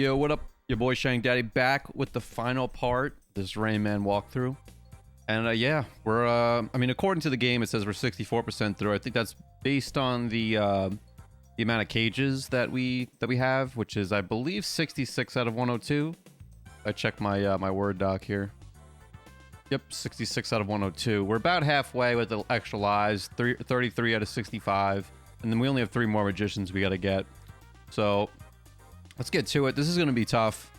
Yo, what up? Your boy Shank Daddy back with the final part, this Rayman walkthrough. And yeah, we're, I mean, according to the game, it says we're 64% through. I think that's based on the amount of cages that we have, which is, I believe, 66 out of 102. I checked my my Word doc here. Yep, 66 out of 102. We're about halfway with the extra lives, 33 out of 65. And then we only have 3 more magicians we got to get. So let's get to it. This is going to be tough.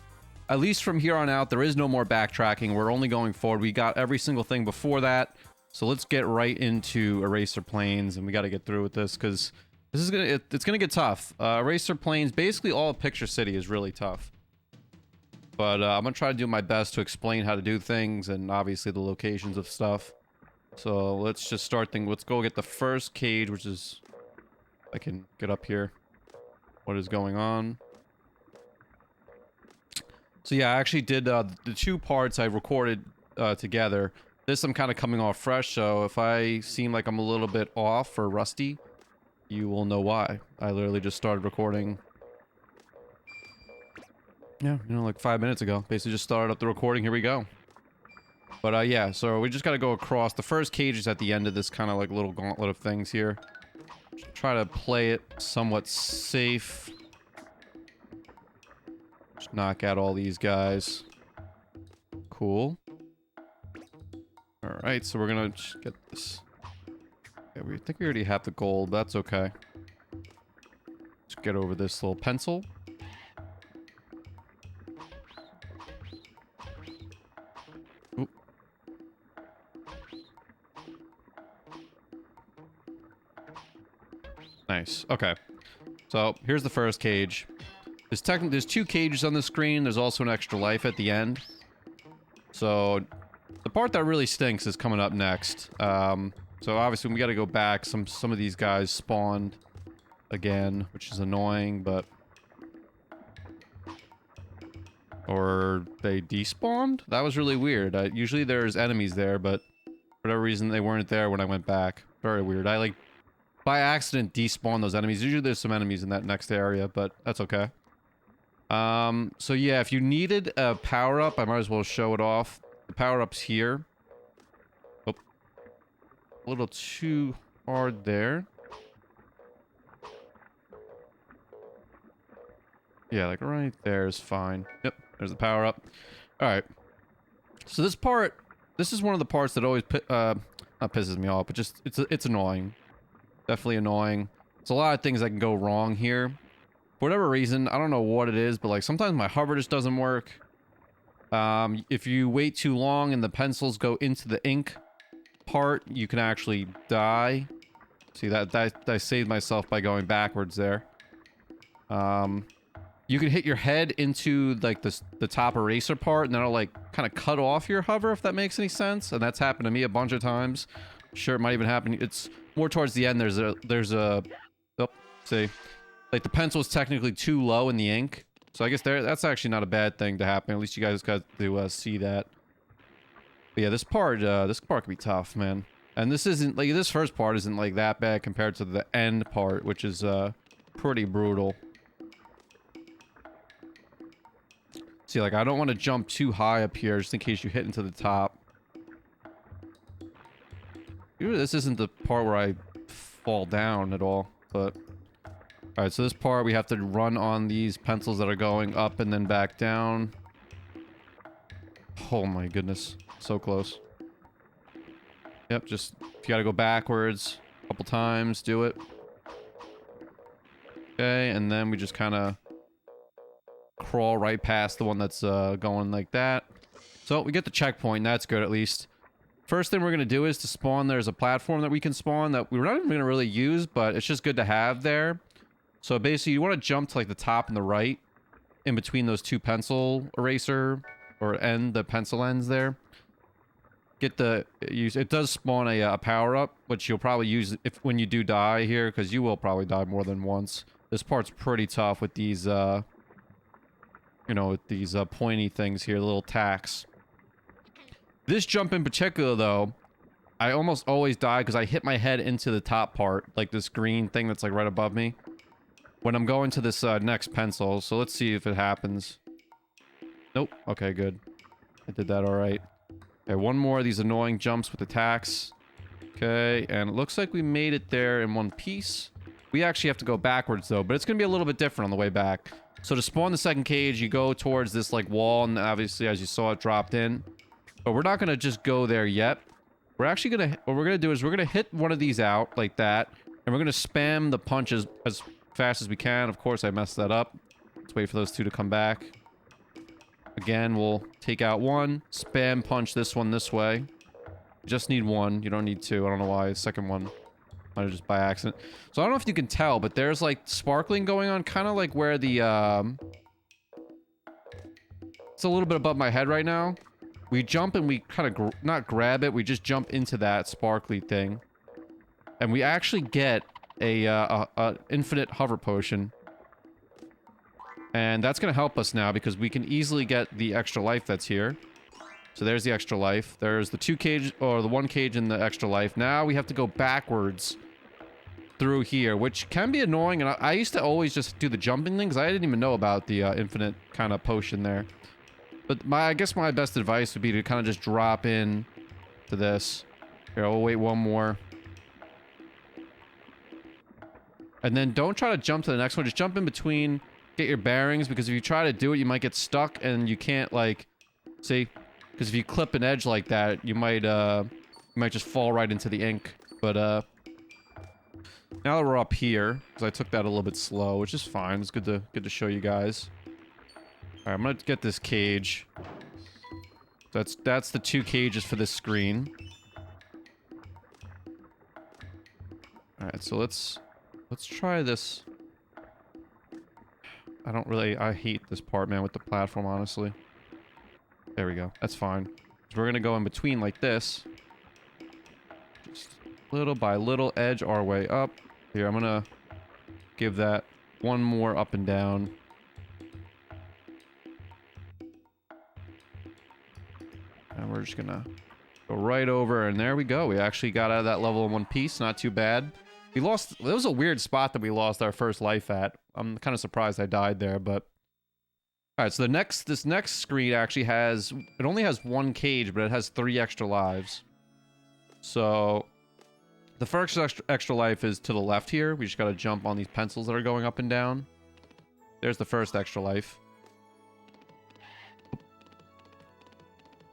At least from here on out, there is no more backtracking. We're only going forward. We got every single thing before that. So let's get right into Eraser Plains, and we got to get through with this because this is it's gonna get tough. Eraser Plains, basically all of Picture City is really tough. But I'm gonna try to do my best to explain how to do things and obviously the locations of stuff. So let's just start things. Let's go get the first cage, which is, I can get up here. What is going on? So yeah, I actually did the 2 parts I recorded together. This I'm kind of coming off fresh, so if I seem like I'm a little bit off or rusty, you will know why. I literally just started recording. Yeah, you know, like 5 minutes ago. Basically just started up the recording. Here we go. But yeah, so we just got to go across. The first cage is at the end of this kind of like little gauntlet of things here. Just try to play it somewhat safe. Just knock out all these guys. Cool. Alright, so we're gonna just get this. Yeah, we think we already have the gold, but that's okay. Let's get over this little pencil. Oop. Nice. Okay. So here's the first cage. There's 2 cages on the screen. There's also an extra life at the end. So the part that really stinks is coming up next. So obviously we got to go back. Some of these guys spawned again, which is annoying, but or they despawned? That was really weird. Usually there's enemies there, but for whatever reason they weren't there when I went back. Very weird. I like by accident despawned those enemies. Usually there's some enemies in that next area, but that's okay. So yeah, if you needed a power-up, I might as well show it off. The power-up's here. Oh. A little too hard there. Yeah, like right there is fine. Yep, there's the power-up. Alright. So this part, this is one of the parts that always not pisses me off, but just, it's annoying. Definitely annoying. There's a lot of things that can go wrong here. For whatever reason, I don't know what it is, but like sometimes my hover just doesn't work. If you wait too long and the pencils go into the ink part, you can actually die. See that I saved myself by going backwards there. You can hit your head into like the top eraser part, and that'll like kind of cut off your hover, if that makes any sense. And that's happened to me a bunch of times. Sure, it might even happen. It's more towards the end. There's a oh, see. Like, the pencil is technically too low in the ink. So I guess that's actually not a bad thing to happen. At least you guys got to see that. But yeah, this part can be tough, man. And this isn't, like, this first part isn't, like, that bad compared to the end part, which is, pretty brutal. See, like, I don't want to jump too high up here, just in case you hit into the top. Usually this isn't the part where I fall down at all, but... Alright, so this part we have to run on these pencils that are going up and then back down. Oh my goodness. So close. Yep, just if you gotta go backwards a couple times, do it. Okay, and then we just kind of crawl right past the one that's going like that. So we get the checkpoint, that's good at least. First thing we're going to do is to spawn, there's a platform that we can spawn that we're not even going to really use, but it's just good to have there. So basically, you want to jump to like the top and the right, in between those 2 pencil eraser or the pencil ends there. Get the it does spawn a power up, which you'll probably use when you do die here, because you will probably die more than once. This part's pretty tough with these you know, with these pointy things here, little tacks. This jump in particular, though, I almost always die because I hit my head into the top part, like this green thing that's like right above me. when I'm going to this next pencil. So let's see if it happens. Nope. Okay, good. I did that all right. Okay, one more of these annoying jumps with attacks. Okay, and it looks like we made it there in one piece. We actually have to go backwards, though, but it's going to be a little bit different on the way back. So to spawn the second cage, you go towards this, like, wall, and obviously, as you saw, it dropped in. But we're not going to just go there yet. We're actually going to... What we're going to do is we're going to hit one of these out, like that, and we're going to spam the punches as fast as we can. Of course, I messed that up. Let's wait for those two to come back. Again, we'll take out one, spam punch this one this way. You just need one. You don't need two. I don't know why. Second one. Might have just by accident. So I don't know if you can tell, but there's like sparkling going on, kind of like where the it's a little bit above my head right now. We jump and we kind of not grab it. We just jump into that sparkly thing, and we actually get a infinite hover potion. And that's gonna help us now because we can easily get the extra life that's here. So there's the extra life. There's the 2 cage, or the 1 cage and the extra life. Now we have to go backwards through here, which can be annoying. And I used to always just do the jumping thing because I didn't even know about the infinite kind of potion there. But I guess my best advice would be to kind of just drop in to this. Here, we'll wait one more. And then don't try to jump to the next one. Just jump in between, get your bearings, because if you try to do it, you might get stuck and you can't, like, see? Because if you clip an edge like that, you might just fall right into the ink. But, now that we're up here, because I took that a little bit slow, which is fine. It's good to show you guys. Alright, I'm gonna get this cage. That's the 2 cages for this screen. Alright, so let's try this. I hate this part, man, with the platform, honestly. There we go. That's fine. So we're gonna go in between like this. Just little by little edge our way up. Here, I'm gonna give that one more up and down. And we're just gonna go right over, and there we go. We actually got out of that level in one piece. Not too bad. We lost... It was a weird spot that we lost our first life at. I'm kind of surprised I died there, but... Alright, so this next screen actually has... It only has 1 cage, but it has 3 extra lives. So... The first extra life is to the left here. We just gotta jump on these pencils that are going up and down. There's the first extra life.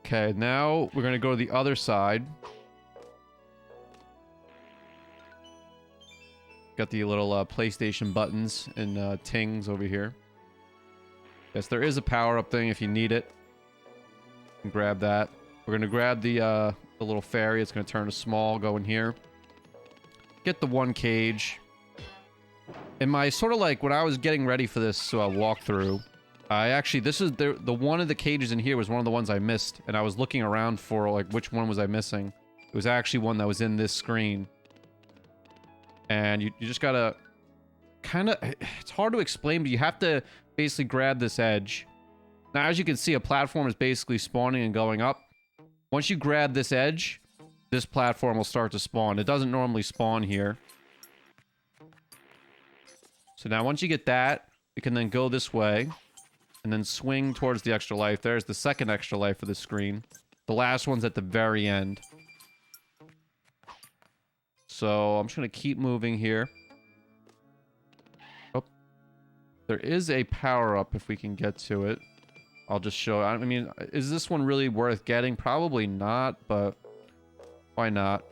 Okay, now we're gonna go to the other side. Got the little PlayStation buttons and tings over here. Yes, there is a power-up thing if you need it. You can grab that. We're gonna grab the little fairy. It's gonna turn to small. Go in here. Get the 1 cage. In my sort of like when I was getting ready for this walkthrough, I actually this is the one of the cages in here was one of the ones I missed, and I was looking around for like which one was I missing. It was actually one that was in this screen. And you just gotta kind of... It's hard to explain, but you have to basically grab this edge. Now, as you can see, a platform is basically spawning and going up. Once you grab this edge, this platform will start to spawn. It doesn't normally spawn here. So now once you get that, you can then go this way and then swing towards the extra life. There's the second extra life for the screen. The last one's at the very end. So I'm just going to keep moving here. Oh. There is a power-up if we can get to it. I'll just show... I mean, is this one really worth getting? Probably not, but why not?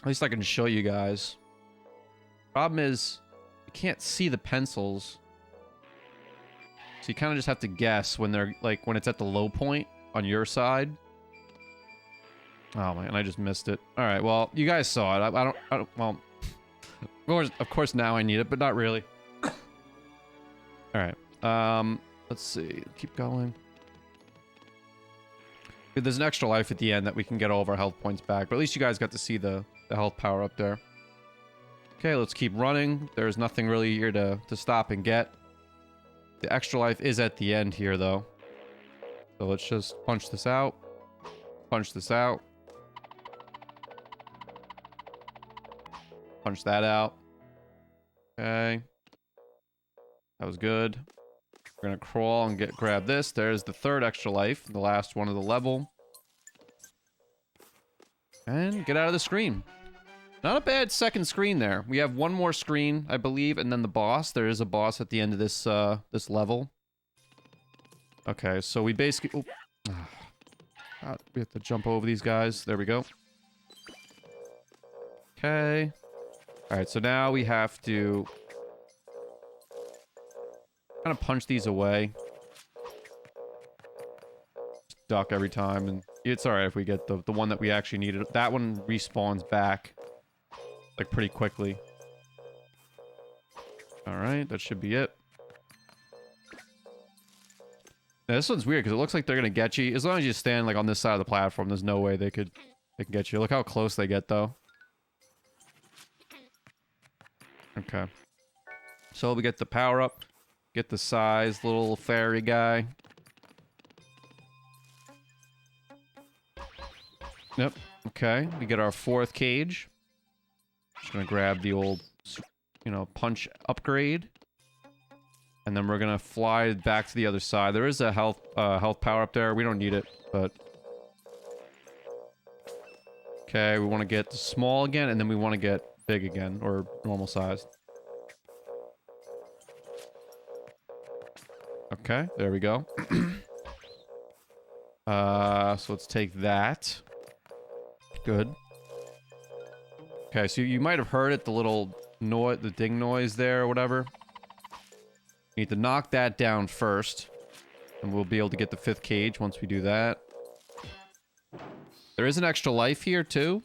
At least I can show you guys. Problem is, you can't see the pencils. So you kind of just have to guess when they're, like, when it's at the low point on your side. Oh, man, I just missed it. All right, well, you guys saw it. I don't well, of course now I need it, but not really. All right, let's see. Keep going. There's an extra life at the end that we can get all of our health points back, but at least you guys got to see the health power up there. Okay, let's keep running. There's nothing really here to stop and get. The extra life is at the end here, though. So let's just punch this out. Punch this out. Punch that out. Okay. That was good. We're gonna crawl and grab this. There's the third extra life, the last one of the level. And get out of the screen. Not a bad second screen there. We have one more screen, I believe, and then the boss. There is a boss at the end of this this level. Okay, so we basically... we have to jump over these guys. There we go. Okay. Alright, so now we have to... kind of punch these away. Just duck every time, and it's alright if we get the one that we actually needed. That one respawns back, like, pretty quickly. Alright, that should be it. Now, this one's weird, because it looks like they're gonna get you. As long as you stand, like, on this side of the platform, there's no way they can get you. Look how close they get, though. Okay. So we get the power-up. Get the size, little fairy guy. Yep. Okay. We get our fourth cage. Just gonna grab the old, you know, punch upgrade. And then we're gonna fly back to the other side. There is a health power up there. We don't need it, but... Okay, we want to get small again, and then we want to get big again, or normal size. Okay, there we go. So let's take that. Good. Okay, so you might have heard it, the little noise, the ding noise there, or whatever. We need to knock that down first, and we'll be able to get the fifth cage once we do that. There is an extra life here, too.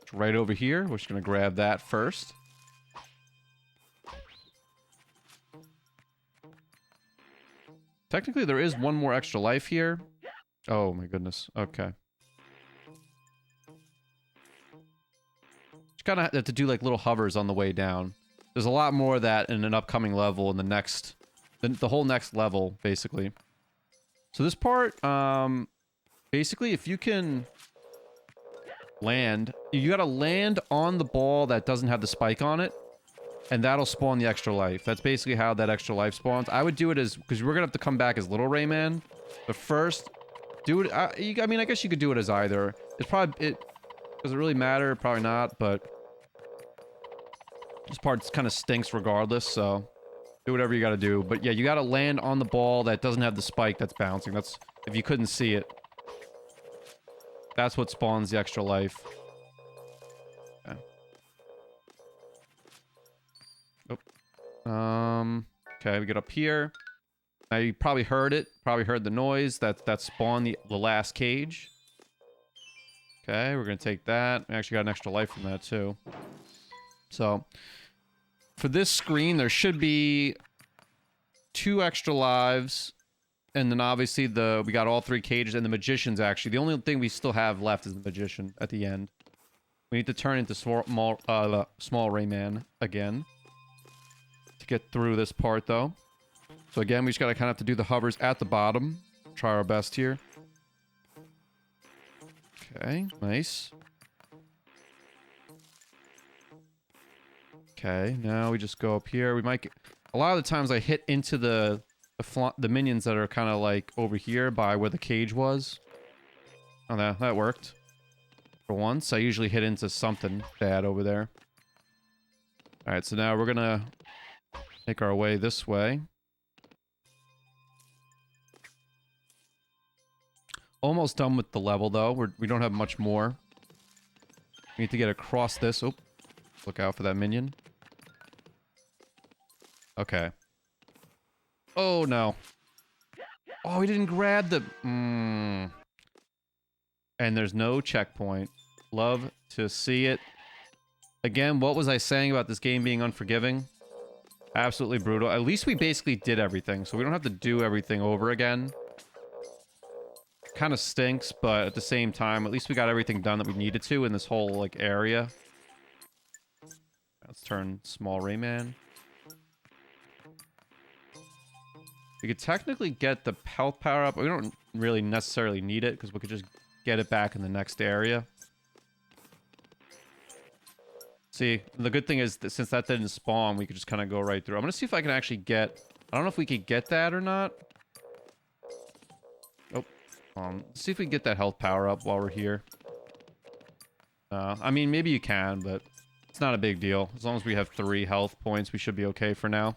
It's right over here. We're just going to grab that first. Technically, there is one more extra life here. Oh, my goodness. Okay. Just kind of have to do, like, little hovers on the way down. There's a lot more of that in an upcoming level in the next... The whole next level, basically. So this part, basically, if you can land, you gotta land on the ball that doesn't have the spike on it, and that'll spawn the extra life. That's basically how that extra life spawns. I would do it as, because we're gonna have to come back as Little Rayman, but first, do it, I mean, I guess you could do it as either. It's probably, does it really matter? Probably not, but this part kind of stinks regardless, so... Do whatever you gotta do. But yeah, you gotta land on the ball that doesn't have the spike that's bouncing. That's, if you couldn't see it. That's what spawns the extra life. Okay. Oh. Okay, we get up here. Now you probably heard it. Probably heard the noise. That spawned the last cage. Okay, we're gonna take that. We actually got an extra life from that too. So... For this screen, there should be 2 extra lives, and then obviously we got all 3 cages, and the magician's actually the only thing we still have left is the magician at the end. We need to turn into small Rayman again to get through this part, though. So again, we just gotta kind of have to do the hovers at the bottom. Try our best here. Okay, nice. Okay, now we just go up here. We might get... A lot of the times I hit into the minions that are kind of like over here by where the cage was. Oh, that worked. For once, I usually hit into something bad over there. Alright, so now we're gonna make our way this way. Almost done with the level, though. We don't have much more. We need to get across this. Oh, look out for that minion. Okay. Oh, no. Oh, he didn't grab the... And there's no checkpoint. Love to see it. Again, what was I saying about this game being unforgiving? Absolutely brutal. At least we basically did everything, so we don't have to do everything over again. Kind of stinks, but at the same time, at least we got everything done that we needed to in this whole, like, area. Let's turn small Rayman. We could technically get the health power up. We don't really necessarily need it because we could just get it back in the next area. See, the good thing is that since that didn't spawn, we could just kind of go right through. I'm gonna see if I can actually get... I don't know if we could get that or not. Oh. See if we can get that health power up while we're here. I mean, maybe you can, but it's not a big deal. As long as we have 3 health points, we should be okay for now.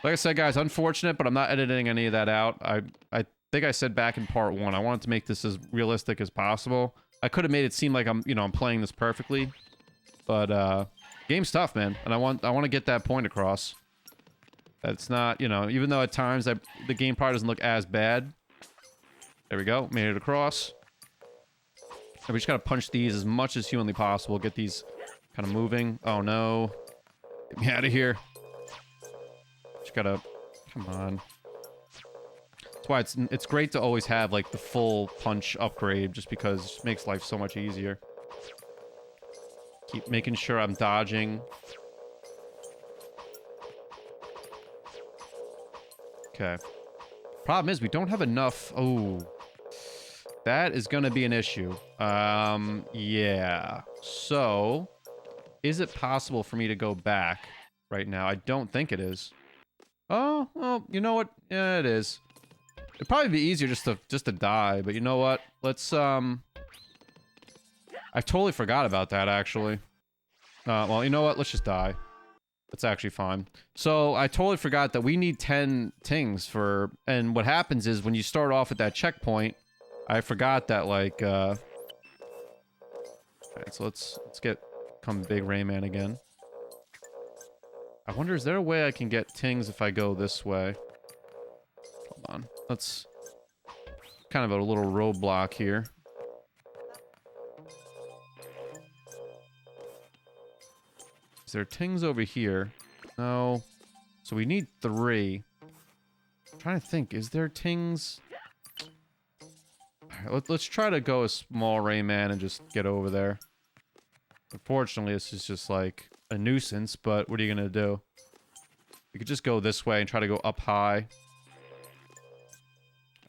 Like I said, guys, unfortunate, but I'm not editing any of that out. I think I said back in part 1, I wanted to make this as realistic as possible. I could have made it seem like I'm playing this perfectly. But, game's tough, man. And I want to get that point across. That's not, even though at times the game probably doesn't look as bad. There we go. Made it across. And we just gotta punch these as much as humanly possible. Get these kind of moving. Oh, no. Get me out of here. Just gotta... Come on. That's why it's great to always have, like, the full punch upgrade, just because it makes life so much easier. Keep making sure I'm dodging. Okay. Problem is, we don't have enough... Oh. That is gonna be an issue. Yeah. So, is it possible for me to go back right now? I don't think it is. Oh, well, you know what? Yeah, it is. It'd probably be easier just to die, but you know what? Let's, I totally forgot about that, actually. Well, you know what? Let's just die. That's actually fine. So, I totally forgot that we need 10 tings for... And what happens is, when you start off at that checkpoint... I forgot that, like, Alright, so let's become Big Rayman again. I wonder, is there a way I can get tings if I go this way? Hold on. Let's... Kind of a little roadblock here. Is there tings over here? No. So we need 3. I'm trying to think, is there tings... Let's try to go a small Rayman and just get over there. Unfortunately, this is just like a nuisance, but what are you gonna do? We could just go this way and try to go up high.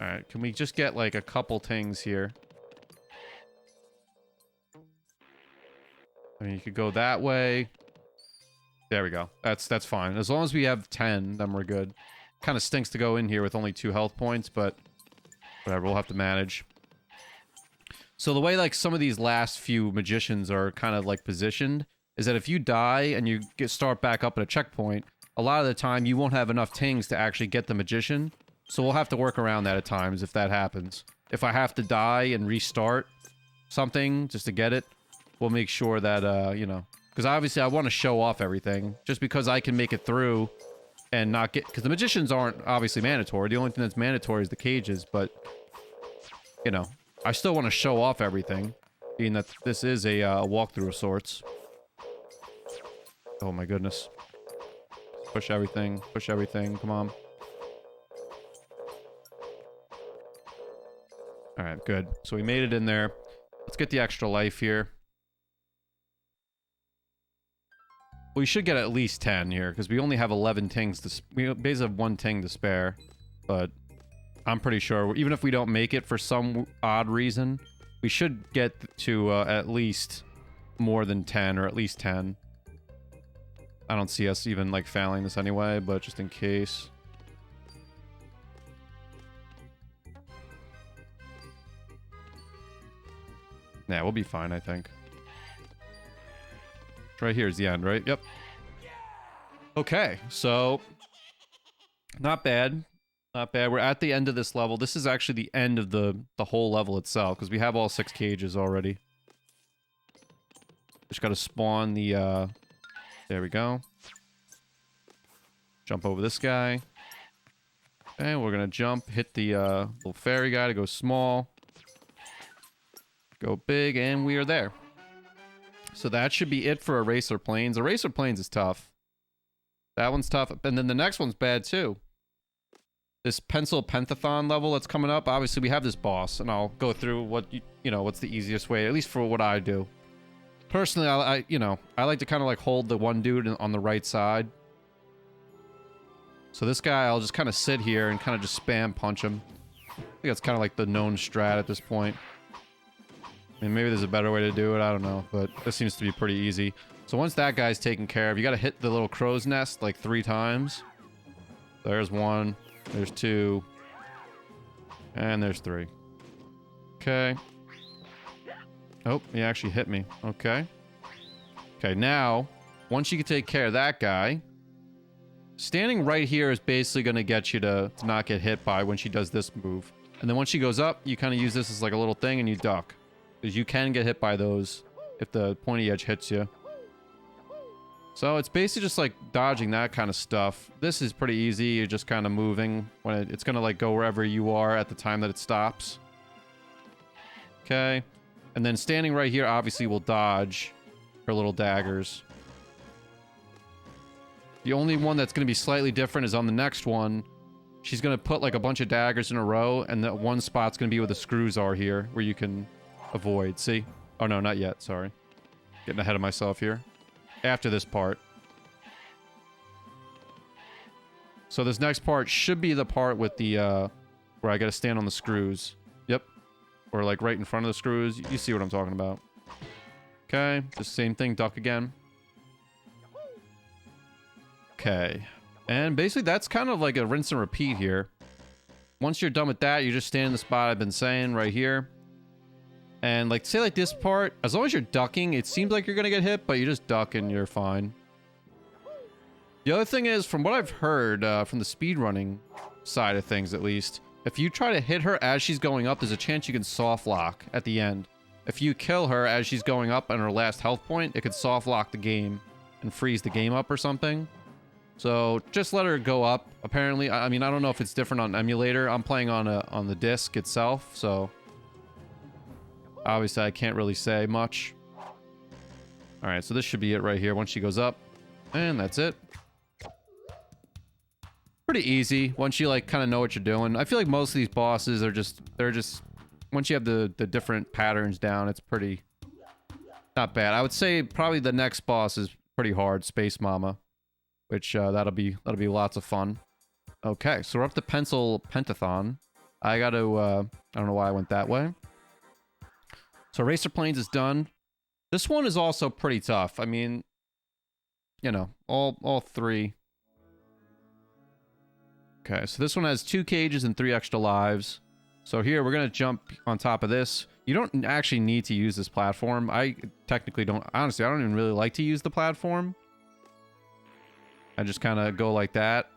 Alright, can we just get like a couple things here? I mean, you could go that way. There we go. That's fine. As long as we have 10, then we're good. Kind of stinks to go in here with only 2 health points, but whatever, we'll have to manage. So the way, like, some of these last few magicians are kind of, like, positioned is that if you die and you start back up at a checkpoint, a lot of the time you won't have enough tings to actually get the magician. So we'll have to work around that at times if that happens. If I have to die and restart something just to get it, we'll make sure that, because obviously I want to show off everything. Just because I can make it through and not get... Because the magicians aren't obviously mandatory. The only thing that's mandatory is the cages, but, I still want to show off everything, being that this is a walkthrough of sorts. Oh my goodness. Push everything, come on. Alright, good. So we made it in there. Let's get the extra life here. We should get at least 10 here, because we only have 11 tings to... We basically have 1 ting to spare, but... I'm pretty sure, even if we don't make it for some odd reason, we should get to at least more than 10, or at least 10. I don't see us even, like, failing this anyway, but just in case. Yeah, we'll be fine, I think. Right here is the end, right? Yep. Okay, so... Not bad. Not bad. We're at the end of this level. This is actually the end of the whole level itself, because we have all 6 cages already. Just gotta spawn the, There we go. Jump over this guy. And we're gonna jump, hit the, little fairy guy to go small. Go big, and we are there. So that should be it for Eraser Plains. Eraser Plains is tough. That one's tough. And then the next one's bad, too. This Pencil Pentathlon level that's coming up, obviously we have this boss, and I'll go through what, what's the easiest way, at least for what I do. Personally, I like to kind of like hold the one dude on the right side. So this guy, I'll just kind of sit here and kind of just spam punch him. I think that's kind of like the known strat at this point. I mean, maybe there's a better way to do it, I don't know, but this seems to be pretty easy. So once that guy's taken care of, you got to hit the little crow's nest like 3 times. There's 1. There's 2. And there's 3. Okay. Oh, he actually hit me. Okay. Okay, now, once you can take care of that guy, standing right here is basically going to get you to not get hit by when she does this move. And then once she goes up, you kind of use this as like a little thing and you duck. Because you can get hit by those if the pointy edge hits you. So it's basically just like dodging that kind of stuff. This is pretty easy. You're just kind of moving. When it's going to like go wherever you are at the time that it stops. Okay. And then standing right here obviously will dodge her little daggers. The only one that's going to be slightly different is on the next one. She's going to put like a bunch of daggers in a row, and that one spot's going to be where the screws are here, where you can avoid. See? Oh, no, not yet. Sorry. Getting ahead of myself here. After this part. So this next part should be the part with the, where I got to stand on the screws. Yep. Or like right in front of the screws. You see what I'm talking about. Okay. Just same thing. Duck again. Okay. And basically that's kind of like a rinse and repeat here. Once you're done with that, you just stand in the spot I've been saying right here. And like, say like this part, as long as you're ducking, it seems like you're going to get hit, but you just duck and you're fine. The other thing is, from what I've heard, from the speedrunning side of things at least, if you try to hit her as she's going up, there's a chance you can soft lock at the end. If you kill her as she's going up on her last health point, it could soft lock the game and freeze the game up or something. So just let her go up. Apparently, I mean, I don't know if it's different on emulator. I'm playing on the disc itself, so obviously I can't really say much. All right, so this should be it right here once she goes up, and that's it. Pretty easy once you like kind of know what you're doing. I feel like most of these bosses are they're just once you have the different patterns down, it's pretty not bad. I would say probably the next boss is pretty hard, Space Mama, which that'll be lots of fun. Okay, so we're up to Pentathlon. I got to I don't know why I went that way. So Racer Planes is done. This one is also pretty tough. I mean, you know, all 3. Okay, so this one has 2 cages and 3 extra lives. So here, we're going to jump on top of this. You don't actually need to use this platform. I technically don't. Honestly, I don't even really like to use the platform. I just kind of go like that.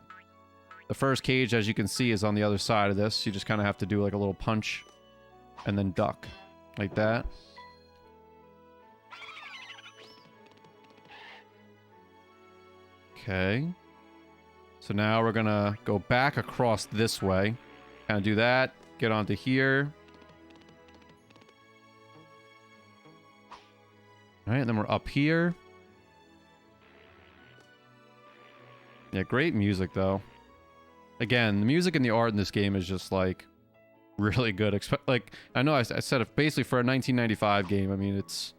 The first cage, as you can see, is on the other side of this. You just kind of have to do like a little punch and then duck. Like that. Okay. So now we're going to go back across this way. Kind of do that. Get onto here. All right, and then we're up here. Yeah, great music, though. Again, the music and the art in this game is just, like, really good. Like, I know I said it basically for a 1995 game. I mean, it's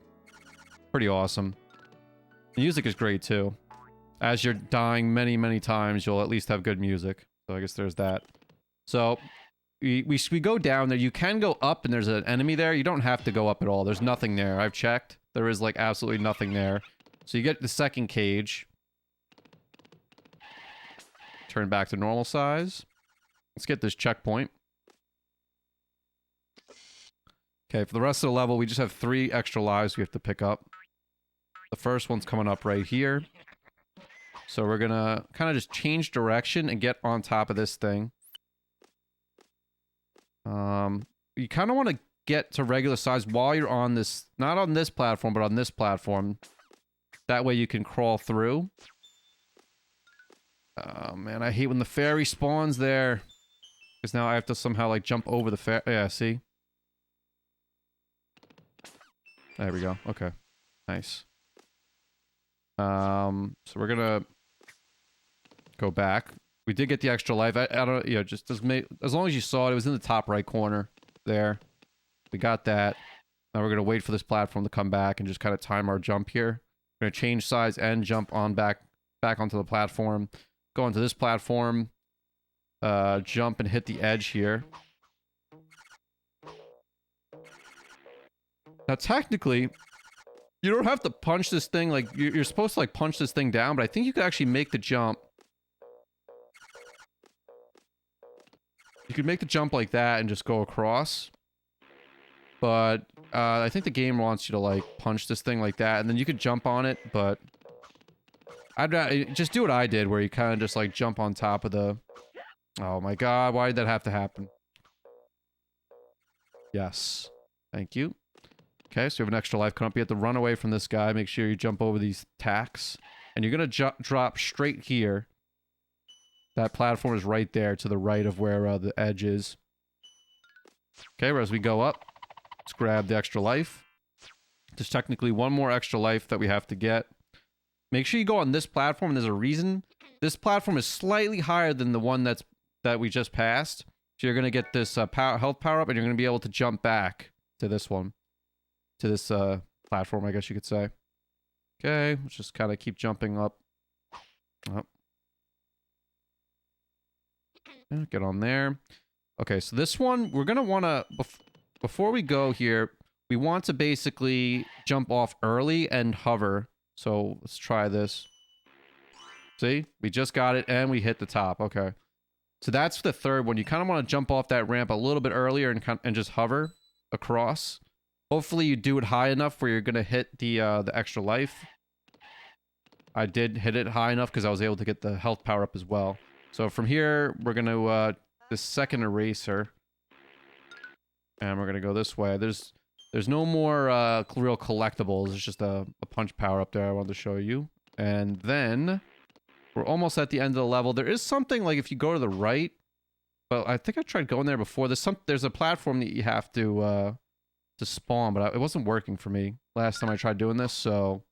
pretty awesome. The music is great, too. As you're dying many, many times, you'll at least have good music. So I guess there's that. So we go down there. You can go up and there's an enemy there. You don't have to go up at all. There's nothing there. I've checked. There is like absolutely nothing there. So you get the second cage. Turn back to normal size. Let's get this checkpoint. Okay, for the rest of the level, we just have 3 extra lives we have to pick up. The first one's coming up right here. So we're gonna kind of just change direction and get on top of this thing. You kind of want to get to regular size while you're on this, not on this platform, but on this platform. That way you can crawl through. Oh man, I hate when the fairy spawns there. Because now I have to somehow like jump over the fairy. Yeah, see? There we go. Okay. Nice. So we're gonna go back. We did get the extra life. I don't, you know, just as long as you saw it, it was in the top right corner there. We got that. Now we're gonna wait for this platform to come back and just kind of time our jump here. We're gonna change size and jump on back onto the platform. Go onto this platform. Jump and hit the edge here. Now technically, You don't have to punch this thing, like, you're supposed to, like, punch this thing down, but I think you could actually make the jump. You could make the jump like that and just go across. But, I think the game wants you to, like, punch this thing like that, and then you could jump on it, but... I'd just do what I did, where you kind of just, like, jump on top of the... Oh my god, why did that have to happen? Yes. Thank you. Okay, so you have an extra life coming up. You have to run away from this guy. Make sure you jump over these tacks. And you're going to drop straight here. That platform is right there to the right of where the edge is. Okay, whereas we go up, let's grab the extra life. There's technically one more extra life that we have to get. Make sure you go on this platform. There's a reason. This platform is slightly higher than the one that we just passed. So you're going to get this health power up, and you're going to be able to jump back to this one. To this platform, I guess you could say. Okay, let's just kind of keep jumping up. Oh. Yeah, get on there. Okay, so this one, we're going to want to... Before we go here, we want to basically jump off early and hover. So let's try this. See? We just got it, and we hit the top. Okay. So that's the third one. You kind of want to jump off that ramp a little bit earlier and just hover across. Hopefully you do it high enough where you're going to hit the extra life. I did hit it high enough because I was able to get the health power up as well. So from here, we're going to, the second eraser. And we're going to go this way. There's no more real collectibles. It's just a punch power up there I wanted to show you. And then we're almost at the end of the level. There is something like if you go to the right, but I think I tried going there before. There's a platform that you have to spawn, but it wasn't working for me last time I tried doing this, so...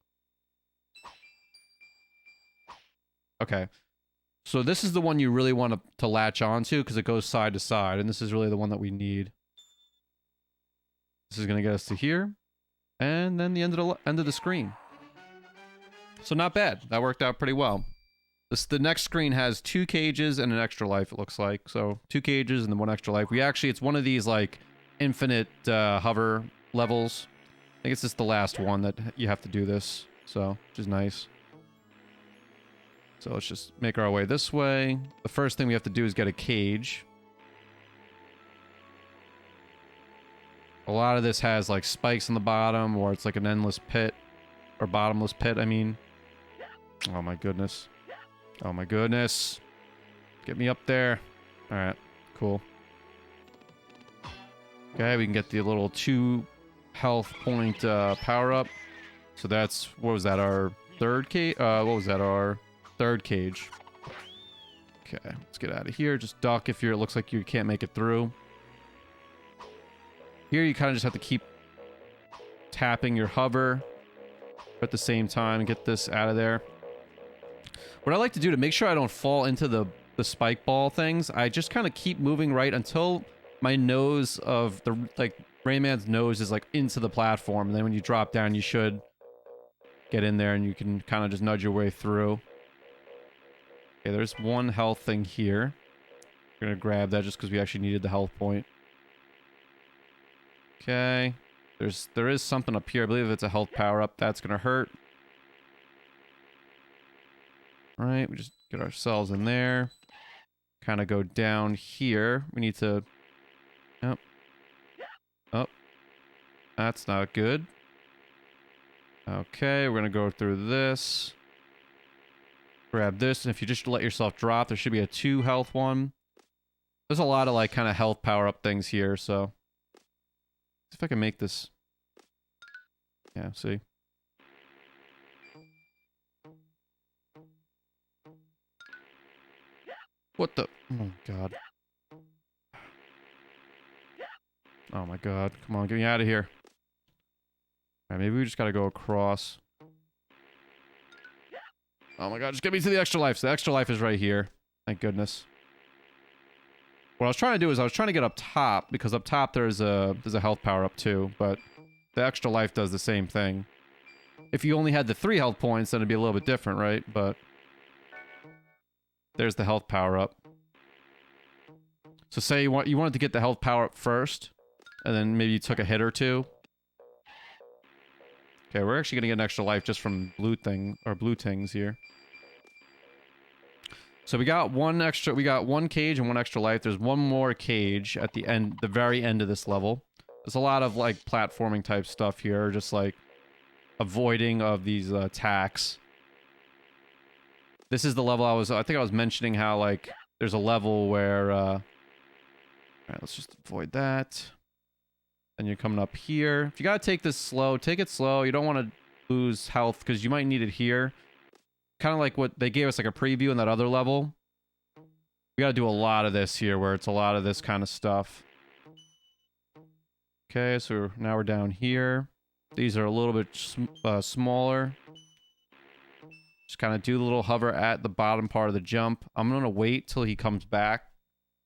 Okay. So this is the one you really want to latch onto, because it goes side to side, and this is really the one that we need. This is going to get us to here, and then the end of the screen. So not bad. That worked out pretty well. The next screen has 2 cages and an extra life, it looks like. So 2 cages and then 1 extra life. It's one of these, like, infinite hover levels. I think it's just the last one that you have to do this, so which is nice. So let's just make our way this way. The first thing we have to do is get a cage. A lot of this has like spikes on the bottom, or it's like an endless pit, or bottomless pit, I mean. Oh my goodness. Oh my goodness. Get me up there. Alright, cool. Okay, we can get the little 2 health point power up. So that's, what was that, our third cage? What was that, our third cage? Okay, let's get out of here. Just duck if it looks like you can't make it through. Here you kind of just have to keep tapping your hover at the same time and get this out of there. What I like to do to make sure I don't fall into the spike ball things, I just kind of keep moving right until my nose of the, like, Rayman's nose is, like, into the platform. And then when you drop down, you should get in there and you can kind of just nudge your way through. Okay, there's 1 health thing here. We're going to grab that just because we actually needed the health point. Okay. There is something up here. I believe it's a health power-up. That's going to hurt. Alright, we just get ourselves in there. Kind of go down here. We need to... Yep. Oh. That's not good. Okay, we're going to go through this. Grab this, and if you just let yourself drop, there should be a 2 health one. There's a lot of, like, kind of health power-up things here, so... See if I can make this... Yeah, see? What the... Oh, God. Oh, my God. Come on, get me out of here. Alright, maybe we just gotta go across. Oh, my God. Just get me to the extra life. So the extra life is right here. Thank goodness. What I was trying to do is I was trying to get up top, because up top there's a health power up too, but the extra life does the same thing. If you only had the 3 health points, then it'd be a little bit different, right? But there's the health power up. So say you wanted to get the health power up first, and then maybe you took a hit or 2. Okay, we're actually gonna get an extra life just from blue tings here. So we got one cage and one extra life. There's one more cage at the end, the very end of this level. There's a lot of like platforming type stuff here, just like avoiding of these attacks. This is the level I think I was mentioning how like there's a level where all right, let's just avoid that. And you're coming up here. If you gotta take this slow, take it slow. You don't want to lose health because you might need it here. Kind of like what they gave us like a preview in that other level. We gotta do a lot of this here where it's a lot of this kind of stuff. Okay, so now we're down here. These are a little bit smaller. Just kind of do the little hover at the bottom part of the jump. I'm gonna wait till he comes back.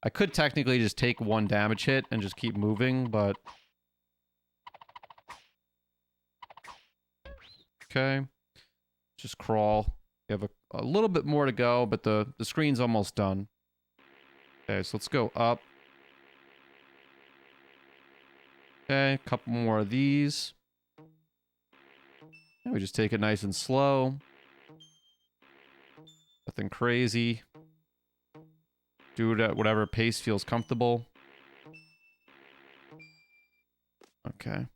I could technically just take one damage hit and just keep moving, but... Okay. Just crawl. We have a little bit more to go, but the screen's almost done. Okay, so let's go up. Okay, a couple more of these. And we just take it nice and slow. Nothing crazy. Do it at whatever pace feels comfortable. Okay.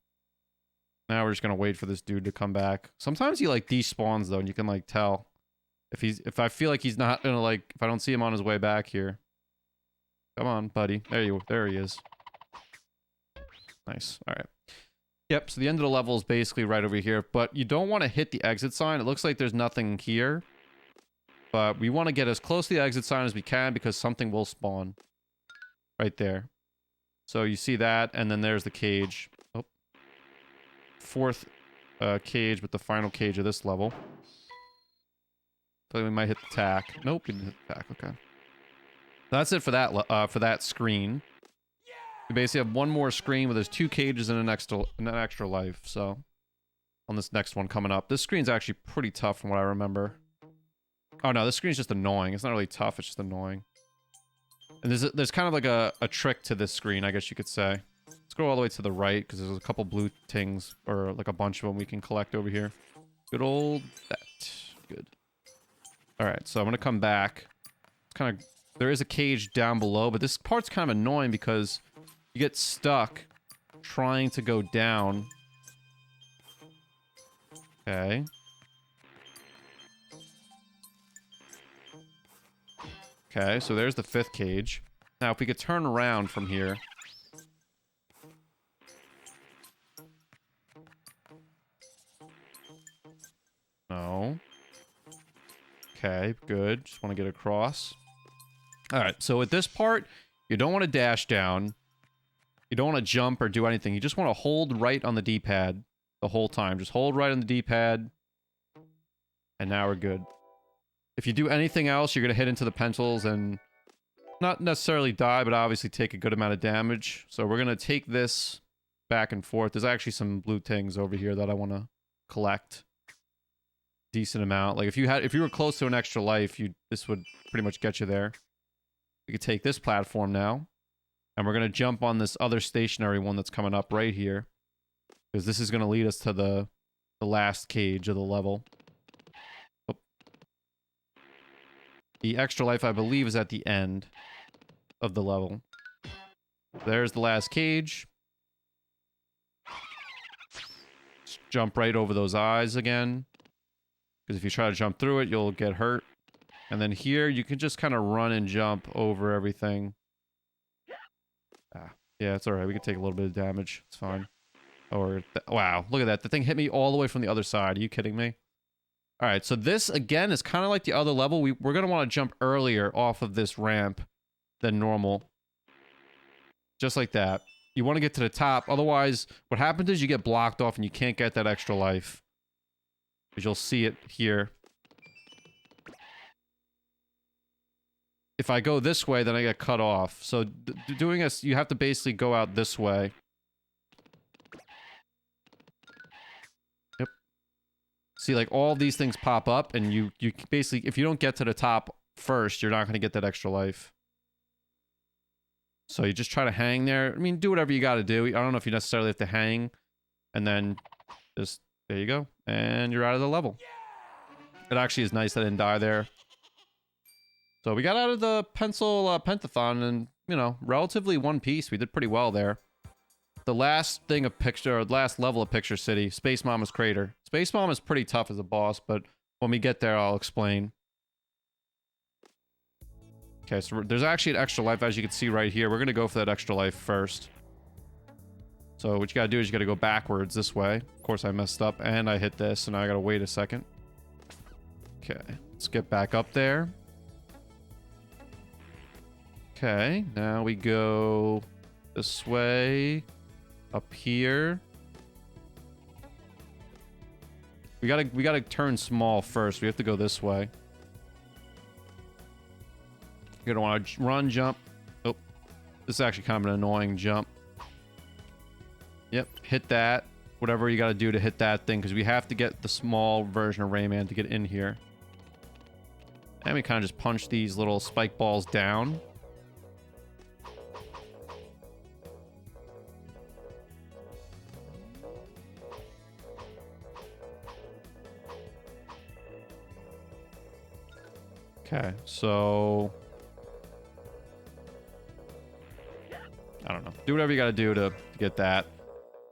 Now we're just gonna wait for this dude to come back. Sometimes he like despawns though, and you can like tell. If I feel like he's not gonna like, if I don't see him on his way back here. Come on, buddy. There he is. Nice. All right. Yep, so the end of the level is basically right over here, but you don't want to hit the exit sign. It looks like there's nothing here, but we want to get as close to the exit sign as we can because something will spawn right there. So you see that, and then there's the cage. Oh. Fourth cage with the final cage of this level. We might hit the tack. Nope, we didn't hit the tack. Okay. That's it for that screen. We basically have one more screen where there's 2 cages and an extra life. So on this next one coming up, this screen's actually pretty tough from what I remember. Oh no, this screen's just annoying. It's not really tough. It's just annoying. And there's kind of like a trick to this screen, I guess you could say. Let's go all the way to the right because there's a couple blue tings or like a bunch of them we can collect over here. Good old that. Good. All right, so I'm gonna come back. It's kind of, there is a cage down below, but this part's kind of annoying because you get stuck trying to go down. Okay. Okay, so there's the 5th cage. Now, if we could turn around from here. No. Okay, good. Just want to get across. Alright, so at this part, you don't want to dash down. You don't want to jump or do anything. You just want to hold right on the D-pad the whole time. Just hold right on the D-pad. And now we're good. If you do anything else, you're going to hit into the pencils and not necessarily die, but obviously take a good amount of damage. So we're going to take this back and forth. There's actually some blue tings over here that I want to collect. Decent amount. Like if you were close to an extra life, this would pretty much get you there. We could take this platform now, and we're gonna jump on this other stationary one that's coming up right here, because this is gonna lead us to the last cage of the level. Oh. The extra life, I believe, is at the end of the level. There's the last cage. Just jump right over those eyes again. Because if you try to jump through it, you'll get hurt. And then here, you can just kind of run and jump over everything. Yeah, it's alright. We can take a little bit of damage. It's fine. Wow, look at that. The thing hit me all the way from the other side. Are you kidding me? Alright, so this, again, is kind of like the other level. We're going to want to jump earlier off of this ramp than normal. Just like that. You want to get to the top. Otherwise, what happens is you get blocked off and you can't get that extra life. Because you'll see it here. If I go this way, then I get cut off. So doing this, you have to basically go out this way. Yep. See, like all these things pop up, and you basically, if you don't get to the top first, you're not going to get that extra life. So you just try to hang there. I mean, do whatever you got to do. I don't know if you necessarily have to hang, and then just There you go. And you're out of the level. It actually is nice I didn't die there. So we got out of the Pentathlon in, you know, relatively one piece. We did pretty well there. The last thing of picture, or last level of Picture City, Space Mama's Crater. Space Mama is pretty tough as a boss, but when we get there, I'll explain. Okay, so there's actually an extra life, as you can see right here. We're going to go for that extra life first. So what you got to do is you got to go backwards this way. Of course, I messed up, and I hit this, and now I got to wait a second. Okay, let's get back up there. Okay, now we go this way, up here. We gotta turn small first. We have to go this way. You're gonna want to run, jump. Oh, this is actually kind of an annoying jump. Yep, hit that. Whatever you gotta do to hit that thing, because we have to get the small version of Rayman to get in here. And we kind of just punch these little spike balls down. Okay, so I don't know. Do whatever you got to do to get that.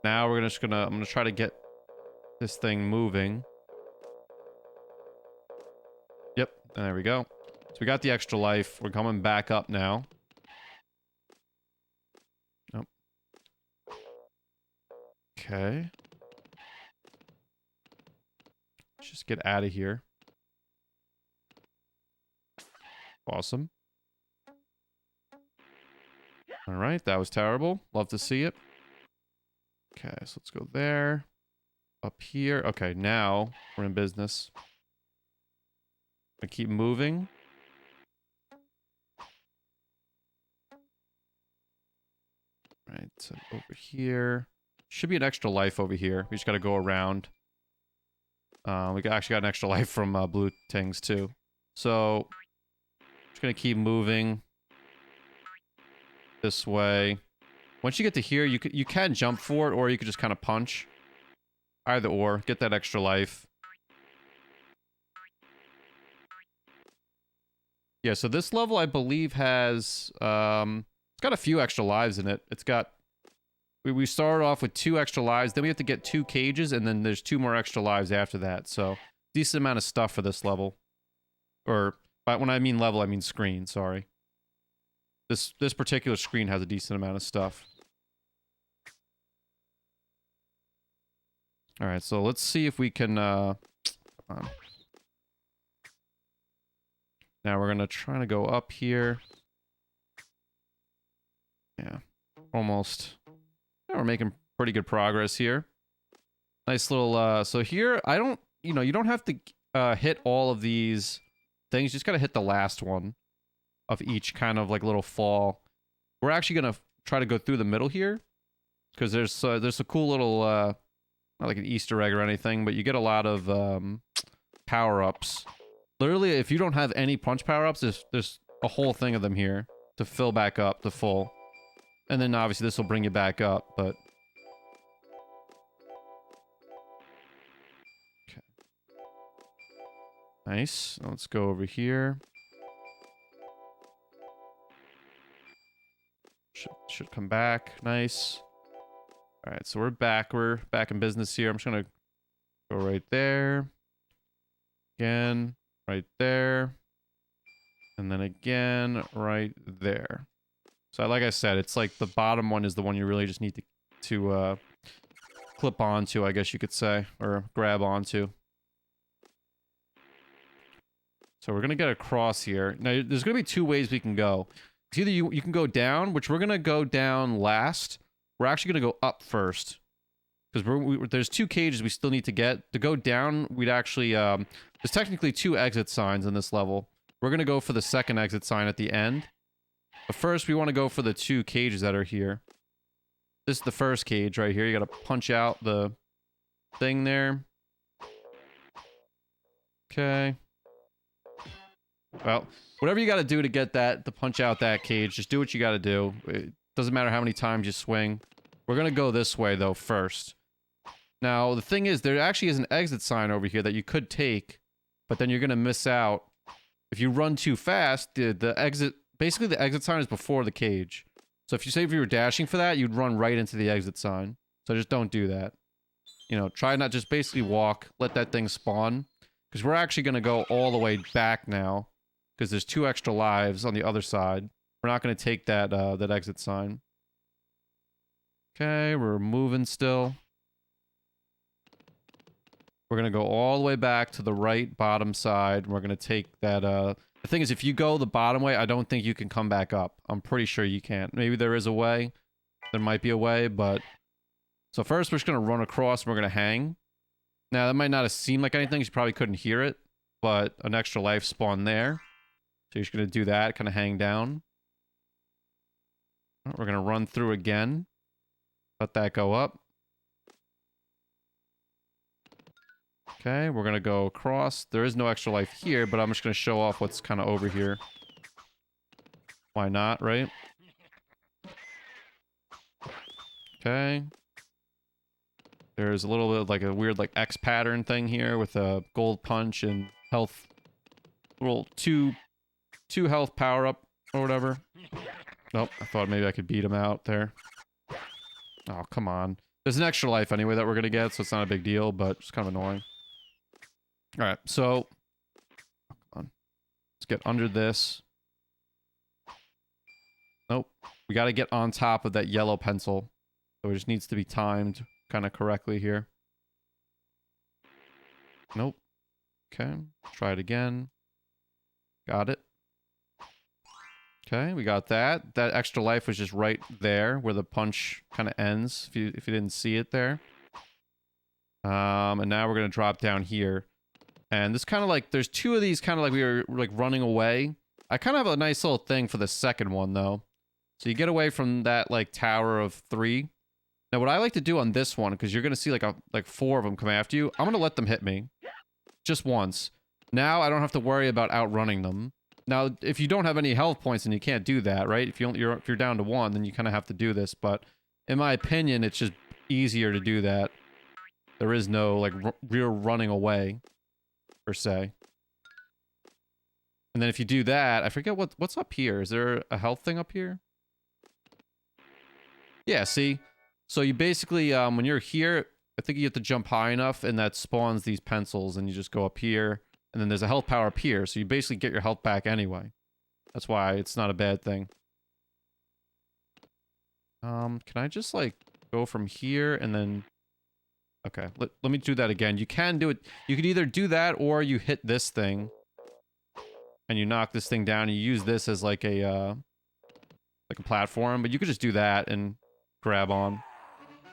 Now we're I'm gonna try to get this thing moving. Yep, there we go. So we got the extra life. We're coming back up now. Nope. Okay. Let's just get out of here. Awesome. All right, that was terrible. Love to see it. Okay, so let's go there. Up here. Okay, now we're in business. I keep moving. Right, so over here. Should be an extra life over here. We just got to go around. We actually got an extra life from Blue Tings too. So just gonna keep moving this way. Once you get to here, you can jump for it, or you could just kind of punch. Either or, get that extra life. Yeah, so this level I believe has it's got a few extra lives in it. It's got we started off with 2 extra lives, then we have to get 2 cages, and then there's 2 more extra lives after that. So decent amount of stuff for this level. Or when I mean level, I mean screen, sorry. This particular screen has a decent amount of stuff. Alright, so let's see if we can come on. Now we're gonna try to go up here. Yeah. Almost. Yeah, we're making pretty good progress here. Nice little so here you don't have to hit all of these things. You just gotta hit the last one of each kind of like little fall. We're actually gonna try to go through the middle here, because there's a cool little not like an Easter egg or anything, but you get a lot of power-ups. Literally, if you don't have any punch power-ups, there's a whole thing of them here to fill back up to full. And then obviously this will bring you back up, but okay. Nice. Let's go over here. Should come back. Nice. All right, so we're back. We're back in business here. I'm just gonna go right there. Again, right there. And then again, right there. So like I said, it's like the bottom one is the one you really just need to clip onto, I guess you could say, or grab onto. So we're gonna get across here. Now, there's gonna be 2 ways we can go. It's either you can go down, which we're gonna go down last. We're actually gonna go up first, because there's 2 cages we still need to get. To go down, we'd actually there's technically 2 exit signs in this level. We're gonna go for the second exit sign at the end. But first, we want to go for the 2 cages that are here. This is the first cage right here. You got to punch out the thing there. Okay. Well, whatever you got to do to get that, to punch out that cage, just do what you got to do. It doesn't matter how many times you swing. We're going to go this way, though, first. Now, the thing is, there actually is an exit sign over here that you could take, but then you're going to miss out. If you run too fast, the exit, basically the exit sign is before the cage. So if you were dashing for that, you'd run right into the exit sign. So just don't do that. You know, try not, just basically walk, let that thing spawn. Because we're actually going to go all the way back now. Because there's 2 extra lives on the other side. We're not going to take that, that exit sign. Okay, we're moving still. We're going to go all the way back to the right bottom side. We're going to take that, the thing is, if you go the bottom way, I don't think you can come back up. I'm pretty sure you can't. Maybe there is a way. There might be a way, but... So first, we're just going to run across and we're going to hang. Now, that might not have seemed like anything. You probably couldn't hear it, but an extra life spawned there. So you're just going to do that, kind of hang down. We're going to run through again. Let that go up. Okay, we're going to go across. There is no extra life here, but I'm just going to show off what's kind of over here. Why not, right? Okay. There's a little bit of like a weird like X pattern thing here with a gold punch and health. Little two health power up or whatever. Nope, I thought maybe I could beat him out there. Oh, come on. There's an extra life anyway that we're going to get, so it's not a big deal, but it's kind of annoying. Alright, so... Come on. Let's get under this. Nope. We got to get on top of that yellow pencil. So it just needs to be timed kind of correctly here. Nope. Okay. Try it again. Got it. Okay, we got that. That extra life was just right there where the punch kind of ends, if you didn't see it there. And now we're going to drop down here. And this kind of like, there's 2 of these kind of like we were like running away. I kind of have a nice little thing for the second one though. So you get away from that like tower of 3. Now what I like to do on this one, because you're going to see like 4 of them come after you, I'm going to let them hit me. Just once. Now I don't have to worry about outrunning them. Now, if you don't have any health points, then you can't do that, right? If you're down to 1, then you kind of have to do this. But in my opinion, it's just easier to do that. There is no like real running away, per se. And then if you do that, I forget what's up here. Is there a health thing up here? Yeah, see? So you basically, when you're here, I think you have to jump high enough, and that spawns these pencils, and you just go up here. And then there's a health power up here, so you basically get your health back anyway. That's why it's not a bad thing. Can I just, like, go from here and then... Okay, let me do that again. You can do it... You could either do that, or you hit this thing. And you knock this thing down, and you use this as, like a platform. But you could just do that and grab on.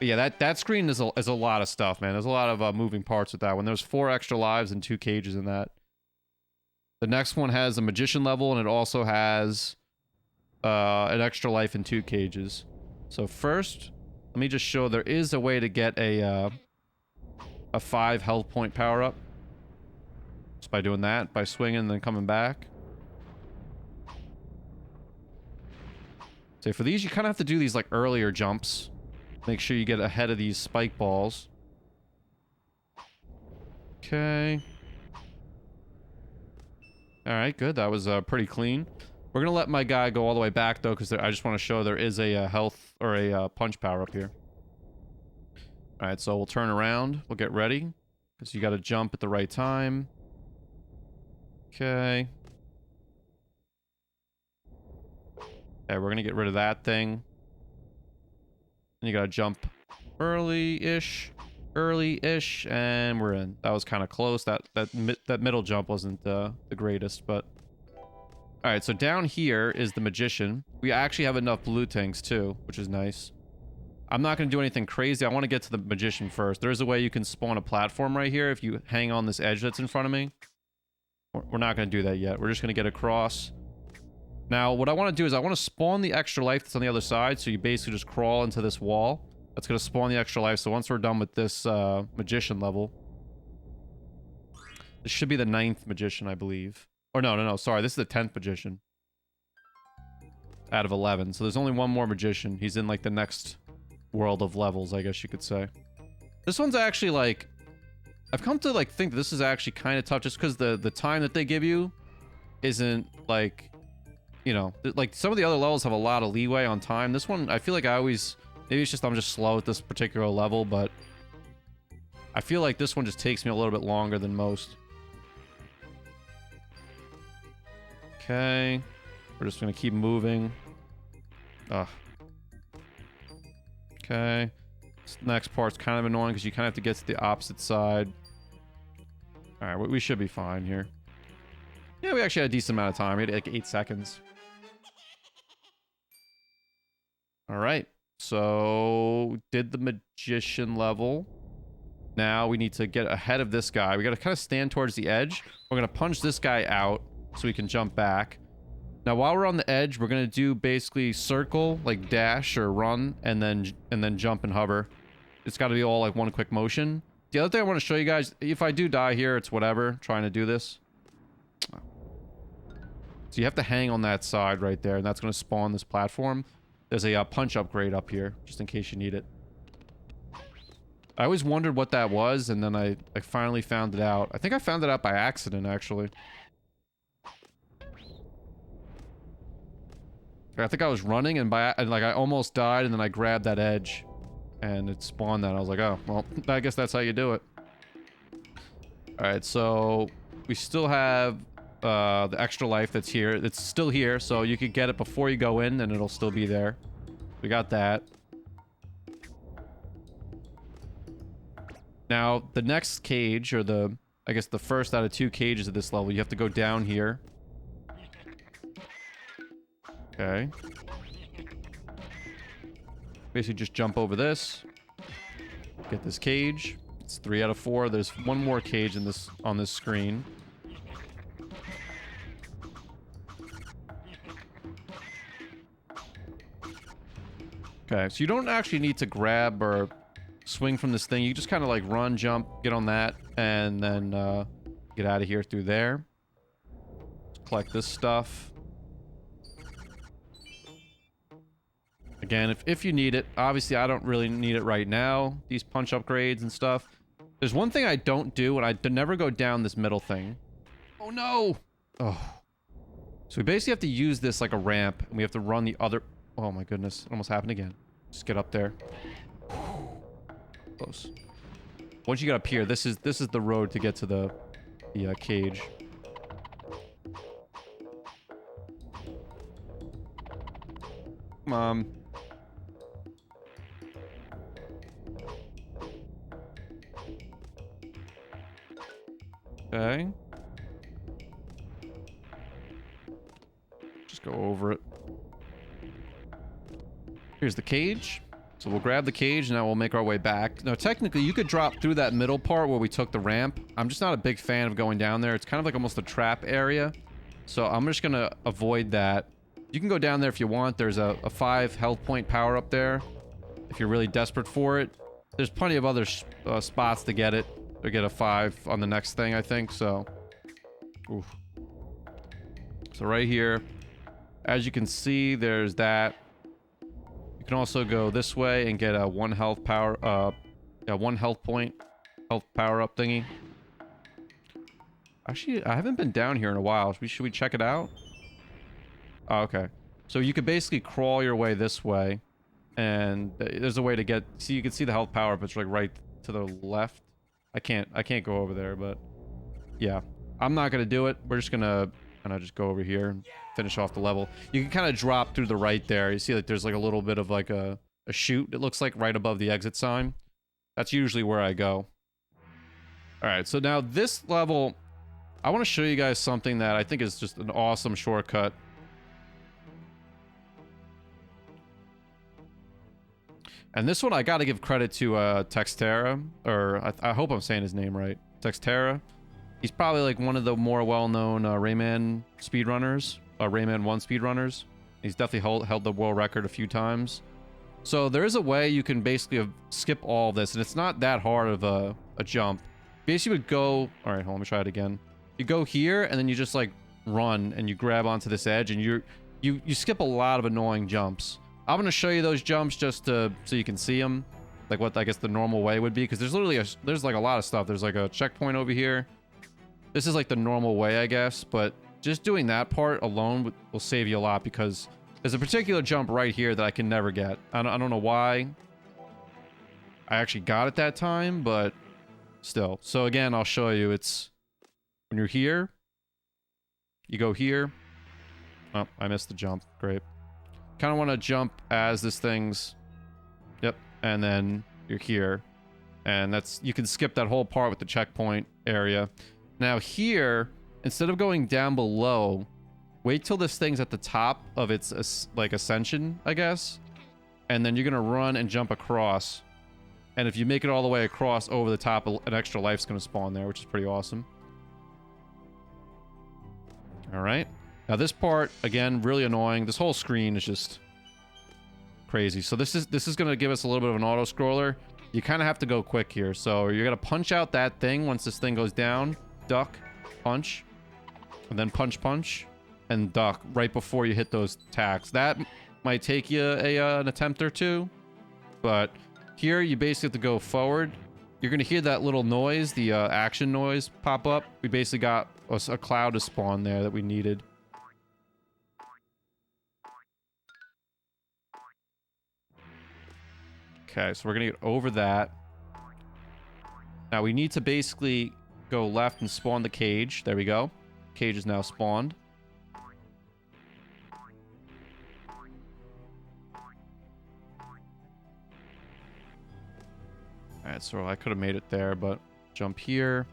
But yeah, that screen is a lot of stuff, man. There's a lot of moving parts with that one. There's 4 extra lives and 2 cages in that. The next one has a magician level, and it also has an extra life and 2 cages. So first, let me just show there is a way to get a 5 health point power up. Just by doing that, by swinging and then coming back. So for these, you kind of have to do these like earlier jumps. Make sure you get ahead of these spike balls. Okay. Alright, good. That was pretty clean. We're going to let my guy go all the way back, though, because I just want to show there is a health or a punch power up here. Alright, so we'll turn around. We'll get ready. Because you got to jump at the right time. Okay. Okay, we're going to get rid of that thing. And you gotta jump early-ish, and we're in. That was kind of close. That middle jump wasn't the greatest, but... Alright, so down here is the magician. We actually have enough blue tanks, too, which is nice. I'm not going to do anything crazy. I want to get to the magician first. There's a way you can spawn a platform right here if you hang on this edge that's in front of me. We're not going to do that yet. We're just going to get across. Now, what I want to do is I want to spawn the extra life that's on the other side, so you basically just crawl into this wall. That's going to spawn the extra life, so once we're done with this magician level... This should be the 9th magician, I believe. Or no, sorry, this is the 10th magician. Out of 11, so there's only one more magician. He's in, like, the next world of levels, I guess you could say. This one's actually like, I've come to like think this is actually kind of tough just because the time that they give you isn't like, you know, like some of the other levels have a lot of leeway on time. This one, I feel like I always, maybe it's just I'm just slow at this particular level, but I feel like this one just takes me a little bit longer than most. Okay. We're just going to keep moving. Ugh. Okay. This next part's kind of annoying because you kind of have to get to the opposite side. Alright, we should be fine here. Yeah, we actually had a decent amount of time. We had like 8 seconds. Alright. So, did the magician level. Now we need to get ahead of this guy. We got to kind of stand towards the edge. We're going to punch this guy out so we can jump back. Now, while we're on the edge, we're going to do basically circle, like dash or run, and then jump and hover. It's got to be all like one quick motion. The other thing I want to show you guys, if I do die here, it's whatever, trying to do this. So you have to hang on that side right there, and that's going to spawn this platform. There's a punch upgrade up here, just in case you need it. I always wondered what that was, and then I finally found it out. I think I found it out by accident, actually. I think I was running, and like I almost died, and then I grabbed that edge, and it spawned that. I was like, oh, well, I guess that's how you do it. All right, so we still have the extra life that's here. It's still here, so you could get it before you go in, and it'll still be there. We got that. Now, the next cage, or I guess the first out of 2 cages of this level, you have to go down here. Okay. Basically just jump over this. Get this cage. It's 3 out of 4. There's one more cage on this screen. Okay, so you don't actually need to grab or swing from this thing. You just kind of like run, jump, get on that, and then get out of here through there. Collect this stuff. Again, if you need it. Obviously, I don't really need it right now. These punch upgrades and stuff. There's one thing I don't do, and I never go down this middle thing. Oh, no! Oh. So we basically have to use this like a ramp, and we have to run the other... Oh, my goodness. It almost happened again. Just get up there. Close. Once you get up here, this is the road to get to the cage. Come on. Okay. Just go over it. Here's the cage. So we'll grab the cage, and now we'll make our way back. Now, technically, you could drop through that middle part where we took the ramp. I'm just not a big fan of going down there. It's kind of like almost a trap area. So I'm just going to avoid that. You can go down there if you want. There's a 5 health point power up there if you're really desperate for it. There's plenty of other spots to get it. Or get a 5 on the next thing, I think. So, oof. So right here, as you can see, there's that. You can also go this way and get a 1 health power, 1 health point, health power up thingy. Actually, I haven't been down here in a while. Should we check it out? Oh, okay. So you could basically crawl your way this way, and there's a way to get. See, you can see the health power up. It's like right to the left. I can't go over there, but yeah, I'm not gonna do it. We're just gonna kind of just go over here and finish off the level. You can kind of drop through the right there. You see, like there's like a little bit of like a chute. It looks like right above the exit sign. That's usually where I go. All right, so now this level, I want to show you guys something that I think is just an awesome shortcut. And this one, I got to give credit to Textera, or I hope I'm saying his name right. Textera. He's probably like one of the more well-known Rayman speedrunners, Rayman 1 speedrunners. He's definitely held the world record a few times. So there is a way you can basically skip all this, and it's not that hard of a jump. Basically, you would go... All right, hold on, let me try it again. You go here, and then you just like run, and you grab onto this edge, and you skip a lot of annoying jumps. I'm going to show you those jumps just so you can see them. like what I guess the normal way would be, because there's literally there's like a lot of stuff. There's like a checkpoint over here. This is like the normal way, I guess, but just doing that part alone will save you a lot, because there's a particular jump right here that I can never get. I don't know why I actually got it that time, but still. So again, I'll show you. It's when you're here, you go here. Oh, I missed the jump. Great. Kind of want to jump as this thing's... Yep. And then you're here. And that's... You can skip that whole part with the checkpoint area. Now here, instead of going down below, wait till this thing's at the top of its, like, ascension, I guess. And then you're going to run and jump across. And if you make it all the way across over the top, an extra life's going to spawn there, which is pretty awesome. All right. Now this part, again, really annoying. This whole screen is just crazy. So this is going to give us a little bit of an auto scroller. You kind of have to go quick here. So you're going to punch out that thing once this thing goes down. Duck, punch, and then punch, punch, and duck right before you hit those tacks. That might take you an attempt or two, but here you basically have to go forward. You're going to hear that little noise, the action noise pop up. We basically got a cloud to spawn there that we needed. Okay, so we're going to get over that. Now we need to basically go left and spawn the cage. There we go. Cage is now spawned. Alright, so I could have made it there, but jump here.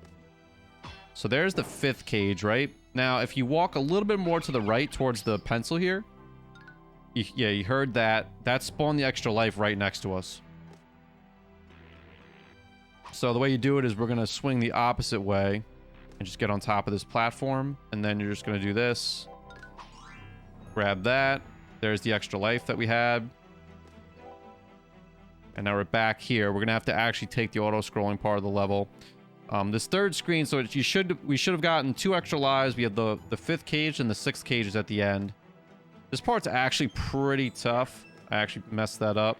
So there's the 5th cage, right? Now, if you walk a little bit more to the right towards the pencil here, you heard that. That spawned the extra life right next to us. So the way you do it is we're going to swing the opposite way and just get on top of this platform. And then you're just going to do this. Grab that. There's the extra life that we had. And now we're back here. We're going to have to actually take the auto-scrolling part of the level. This 3rd screen, so we should have gotten 2 extra lives. We have the 5th cage and the 6th cage is at the end. This part's actually pretty tough. I actually messed that up.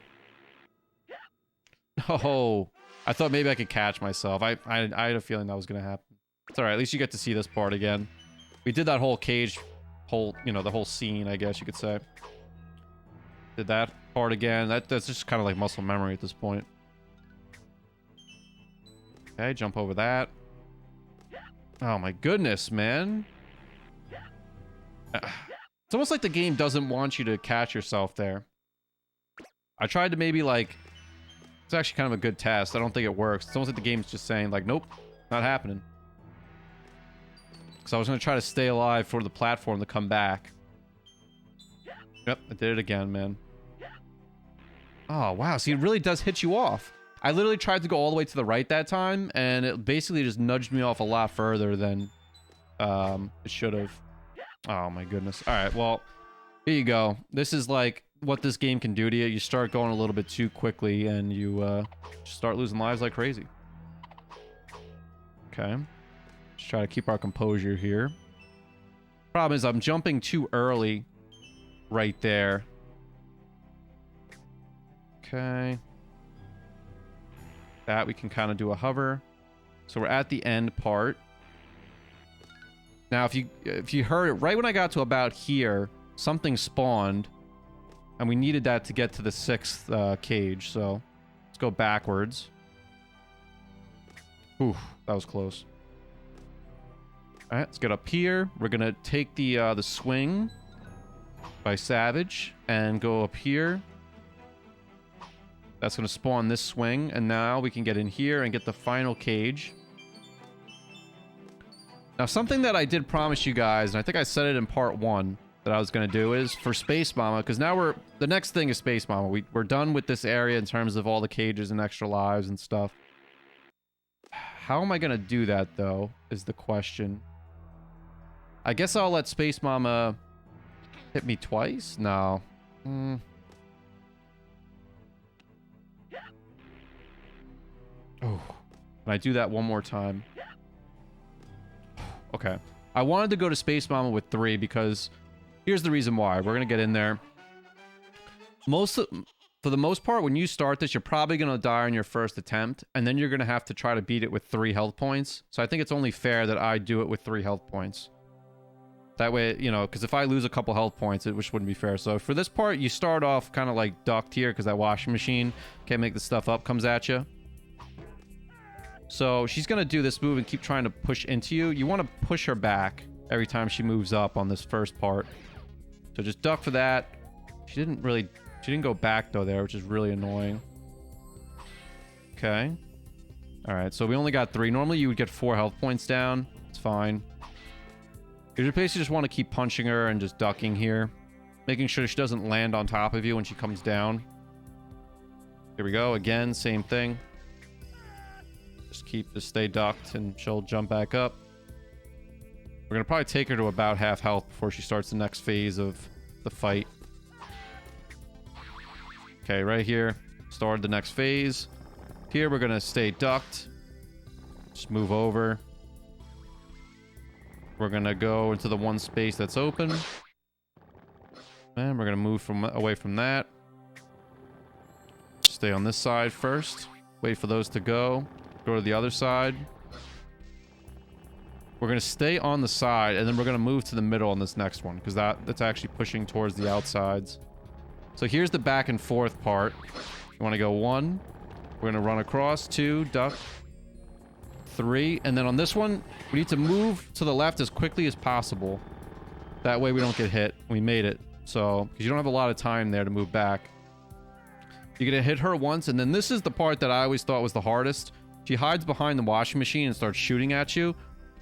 Oh, I thought maybe I could catch myself. I had a feeling that was going to happen. It's all right. At least you get to see this part again. We did that whole cage, the whole scene, I guess you could say. Did that part again. That's just kind of like muscle memory at this point. Okay, jump over that. Oh my goodness, man. It's almost like the game doesn't want you to catch yourself there. I tried to maybe like... It's actually kind of a good test. I don't think it works. It's almost like the game's just saying like, nope, not happening. Because I was going to try to stay alive for the platform to come back. Yep, I did it again, man. Oh, wow. See, it really does hit you off. I literally tried to go all the way to the right that time, and it basically just nudged me off a lot further than it should have. Oh, my goodness. All right, well, here you go. This is like what this game can do to you. You start going a little bit too quickly, and you start losing lives like crazy. Okay. Just try to keep our composure here. Problem is I'm jumping too early right there. Okay. That we can kind of do a hover. So we're at the end part. Now, if you heard it right when I got to about here, something spawned, and we needed that to get to the 6th cage. So let's go backwards. Ooh, that was close. All right, let's get up here. We're gonna take the swing by Savage and go up here. That's gonna spawn this swing, and now we can get in here and get the final cage. Now, something that I did promise you guys, and I think I said it in part 1 that I was gonna do, is for Space Mama, because now the next thing is Space Mama. We're done with this area in terms of all the cages and extra lives and stuff. How am I gonna do that though, is the question. I guess I'll let Space Mama hit me twice? No. Oh. Can I do that one more time? Okay. I wanted to go to Space Mama with 3 because here's the reason why. We're going to get in there. For for the most part, when you start this, you're probably going to die on your first attempt, and then you're going to have to try to beat it with 3 health points. So I think it's only fair that I do it with 3 health points. That way, you know, because if I lose a couple health points, which wouldn't be fair. So for this part, you start off kind of like ducked here because that washing machine, can't make the stuff up, comes at you. So she's going to do this move and keep trying to push into you. You want to push her back every time she moves up on this first part. So just duck for that. She didn't go back though there, which is really annoying. Okay. All right, so we only got 3. Normally you would get 4 health points down. It's fine. You basically just want to keep punching her and just ducking here. Making sure she doesn't land on top of you when she comes down. Here we go. Again, same thing. Just stay ducked and she'll jump back up. We're going to probably take her to about half health before she starts the next phase of the fight. Okay, right here. Started the next phase. Here, we're going to stay ducked. Just move over. We're going to go into the one space that's open. And we're going to move away from that. Stay on this side first. Wait for those to go. Go to the other side. We're going to stay on the side, and then we're going to move to the middle on this next one, because that's actually pushing towards the outsides. So here's the back and forth part. You want to go 1. We're going to run across. 2. Duck. 3. And then on this one, we need to move to the left as quickly as possible. That way we don't get hit. We made it. So, because you don't have a lot of time there to move back. You're going to hit her once, and then this is the part that I always thought was the hardest. She hides behind the washing machine and starts shooting at you.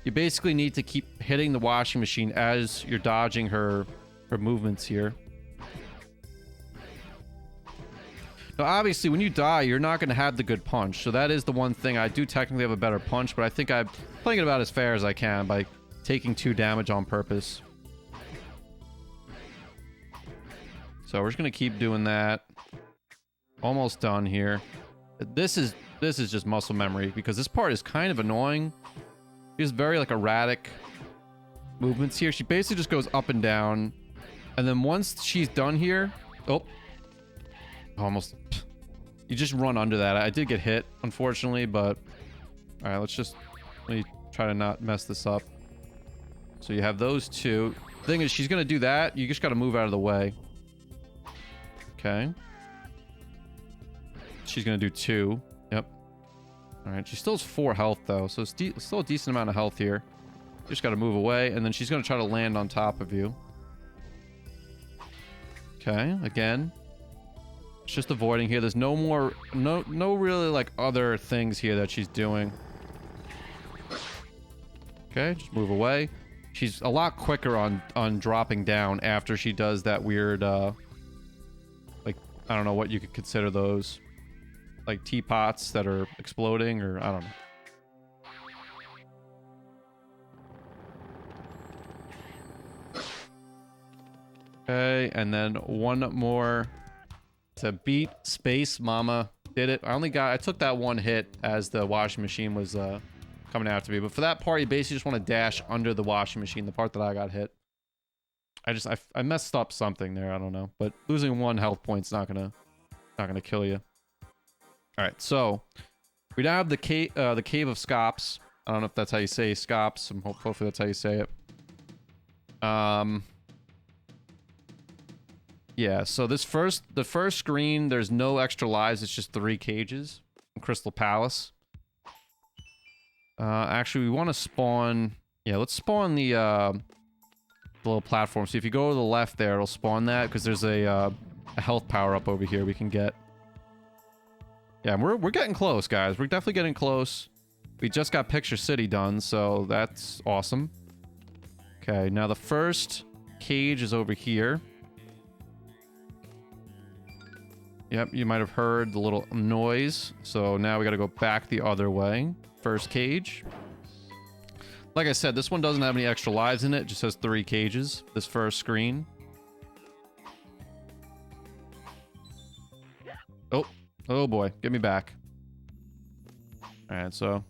You basically need to keep hitting the washing machine as you're dodging her movements here. Now, obviously, when you die, you're not going to have the good punch. So that is the one thing. I do technically have a better punch, but I think I'm playing it about as fair as I can by taking 2 damage on purpose. So we're just going to keep doing that. Almost done here. This is just muscle memory, because this part is kind of annoying. She has very like erratic movements here. She basically just goes up and down, and then once she's done here, almost, you just run under that. I did get hit, unfortunately, but all right, let me try to not mess this up. So you have those 2. The thing is, she's gonna do that. You just got to move out of the way. Okay. She's gonna do 2. Yep. All right, she still has 4 health though, so it's still a decent amount of health here. You just got to move away, and then she's gonna try to land on top of you. Okay, again. It's just avoiding here. There's no really like other things here that she's doing. Okay, just move away. She's a lot quicker on dropping down after she does that weird like, I don't know what you could consider those, like teapots that are exploding, or I don't know. Okay, and then one more to beat Space Mama. Did it. I took that 1 hit as the washing machine was coming after me. But for that part, you basically just want to dash under the washing machine, the part that I got hit. I messed up something there, I don't know. But losing 1 health point's not gonna kill you. Alright, so we now have the cave of Skops. I don't know if that's how you say Skops. Hopefully that's how you say it. Yeah, so the first screen, there's no extra lives. It's just 3 cages in Crystal Palace. Actually, we want to spawn... Yeah, let's spawn the little platform. So if you go to the left there, it'll spawn that, because there's a health power-up over here we can get. Yeah, we're getting close, guys. We're definitely getting close. We just got Picture City done, so that's awesome. Okay, now the first cage is over here. Yep, you might have heard the little noise. So now we got to go back the other way. First cage. Like I said, this one doesn't have any extra lives in it. It just has 3 cages. This first screen. Oh boy, get me back. Alright, so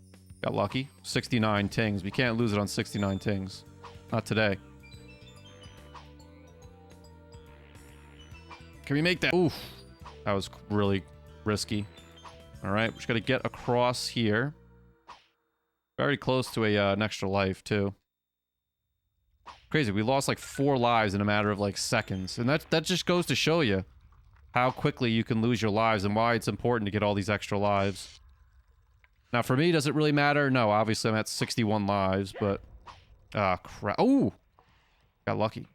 got lucky. 69 tings. We can't lose it on 69 tings. Not today. Can we make that? Oof. That was really risky. All right, we just got to get across here. Very close to an extra life, too. Crazy, we lost like 4 lives in a matter of like seconds. And that just goes to show you how quickly you can lose your lives and why it's important to get all these extra lives. Now, for me, does it really matter? No, obviously I'm at 61 lives, but... Ah, crap. Oh! Got lucky.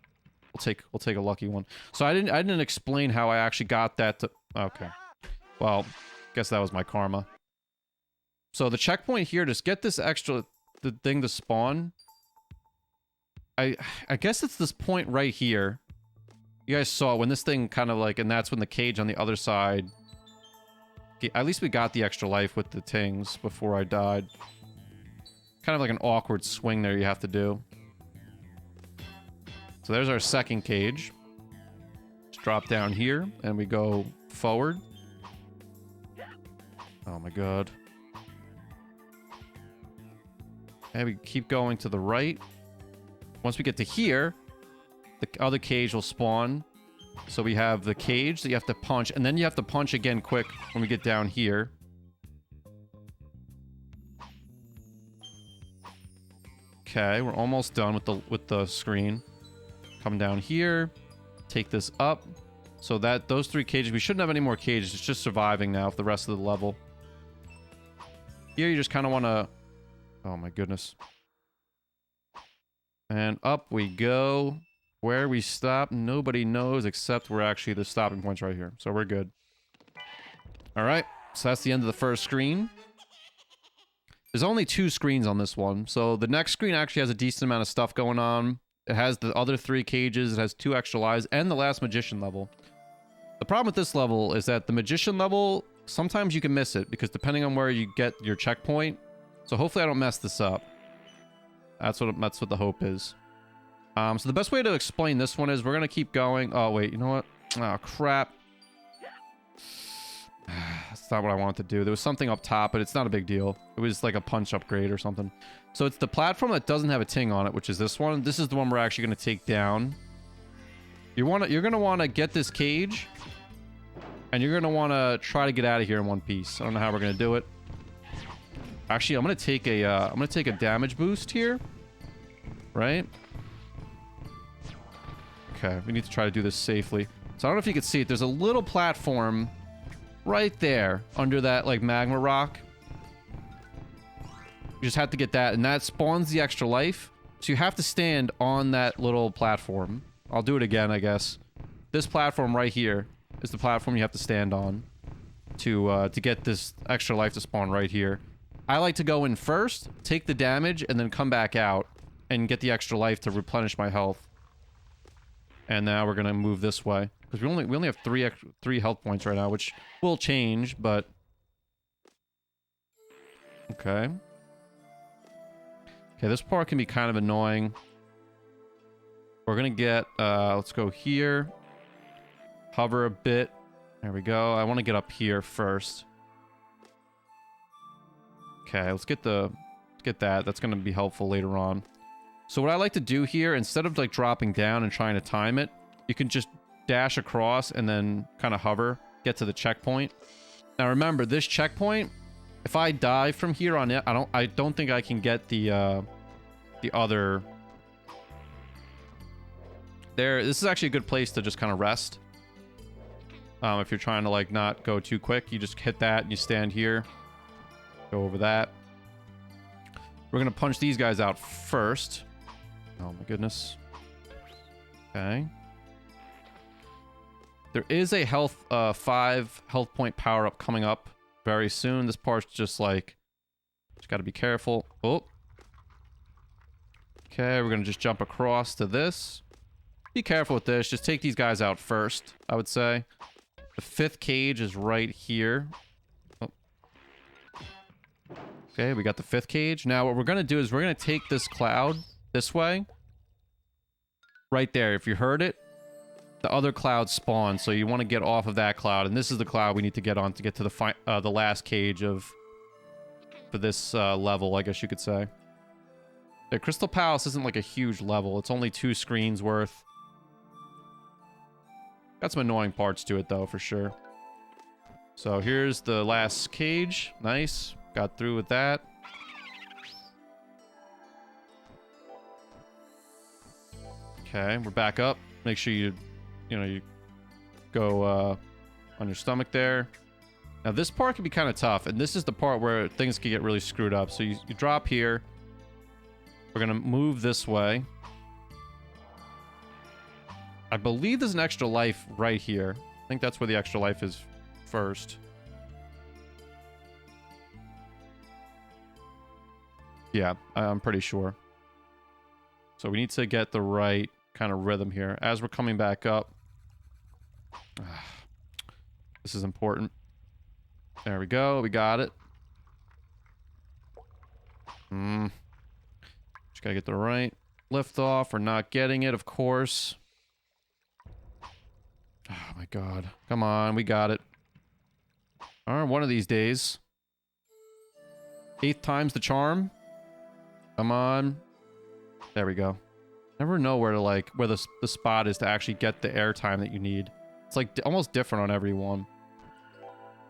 We'll take a lucky one. So I didn't explain how I actually got that to... Okay. Well, guess that was my karma. So the checkpoint here, just get this extra the thing to spawn. I guess it's this point right here. You guys saw when this thing kind of like... And that's when the cage on the other side... Okay, at least we got the extra life with the tings before I died. Kind of like an awkward swing there you have to do. So there's our second cage. Just drop down here, and we go forward. Oh my god. And we keep going to the right. Once we get to here, the other cage will spawn. So we have the cage that you have to punch, and then you have to punch again quick when we get down here. Okay, we're almost done with the screen. Come down here, take this up. So that those 3 cages, we shouldn't have any more cages. It's just surviving now for the rest of the level. Here you just kind of want to... Oh my goodness. And up we go. Where we stop, nobody knows except we're actually the stopping points right here. So we're good. Alright, so that's the end of the first screen. There's only 2 screens on this one. So the next screen actually has a decent amount of stuff going on. It has the other 3 cages, it has 2 extra lives, and the last magician level. The problem with this level is that the magician level, sometimes you can miss it, because depending on where you get your checkpoint. So hopefully I don't mess this up. That's what the hope is. So the best way to explain this one is we're going to keep going. Oh, wait, you know what? Oh, crap. That's not what I wanted to do. There was something up top, but it's not a big deal. It was like a punch upgrade or something. So it's the platform that doesn't have a ting on it, which is this one. This is the one we're actually going to take down. You're going to want to get this cage, and you're going to want to try to get out of here in one piece. I don't know how we're going to do it. Actually, I'm going to take a damage boost here. Right? Okay, we need to try to do this safely. So I don't know if you can see it. There's a little platform right there under that, like, magma rock. You just have to get that, and that spawns the extra life. So you have to stand on that little platform. I'll do it again, I guess. This platform right here is the platform you have to stand on to get this extra life to spawn right here. I like to go in first, take the damage, and then come back out and get the extra life to replenish my health. And now we're gonna move this way because we only have 3 health points right now, which will change, but okay. Okay, this part can be kind of annoying. We're gonna get let's go here, hover a bit. There we go. I want to get up here first. Okay, let's get that. That's gonna be helpful later on. So what I like to do here, instead of like dropping down and trying to time it, you can just dash across and then kind of hover, get to the checkpoint. Now remember, this checkpoint, if I die from here on it, I don't think I can get the other. This is actually a good place to just kind of rest. If you're trying to like not go too quick, you just hit that and you stand here. Go over that. We're gonna punch these guys out first. Oh my goodness. Okay. There is a 5 health point power up coming up very soon. This part's just like, just gotta be careful. Oh. Okay, we're gonna just jump across to this. Be careful with this. Just take these guys out first, I would say. The 5th cage is right here. Oh. Okay, we got the 5th cage. Now what we're gonna do is we're gonna take this cloud this way. Right there, if you heard it, the other cloud spawns, so you want to get off of that cloud, and this is the cloud we need to get on to get to the last cage for this level, I guess you could say. The Crystal Palace isn't like a huge level. It's only 2 screens worth. Got some annoying parts to it, though, for sure. So here's the last cage. Nice. Got through with that. Okay, we're back up. Make sure you go on your stomach there. Now this part can be kind of tough, and this is the part where things can get really screwed up. So you drop here. We're gonna move this way. I believe there's an extra life right here. I think that's where the extra life is first. Yeah, I'm pretty sure. So we need to get the right kind of rhythm here as we're coming back up. This is important. There we go. We got it. Just gotta get the right lift off. We're not getting it, of course. Oh my god. Come on, we got it. Alright, one of these days. 8th time's the charm. Come on. There we go. Never know where to where the spot is to actually get the airtime that you need. It's like almost different on every one.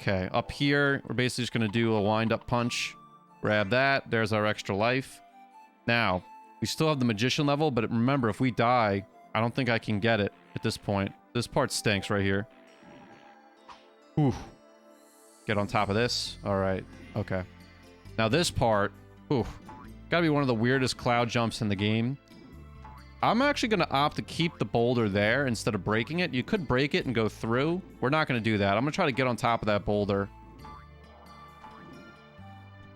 Okay, up here, we're basically just gonna do a wind-up punch. Grab that. There's our extra life. Now, we still have the magician level, but remember, if we die, I don't think I can get it at this point. This part stinks right here. Ooh. Get on top of this. All right. Okay. Now this part, ooh, gotta be one of the weirdest cloud jumps in the game. I'm actually gonna opt to keep the boulder there instead of breaking it. You could break it and go through. We're not gonna do that. I'm gonna try to get on top of that boulder.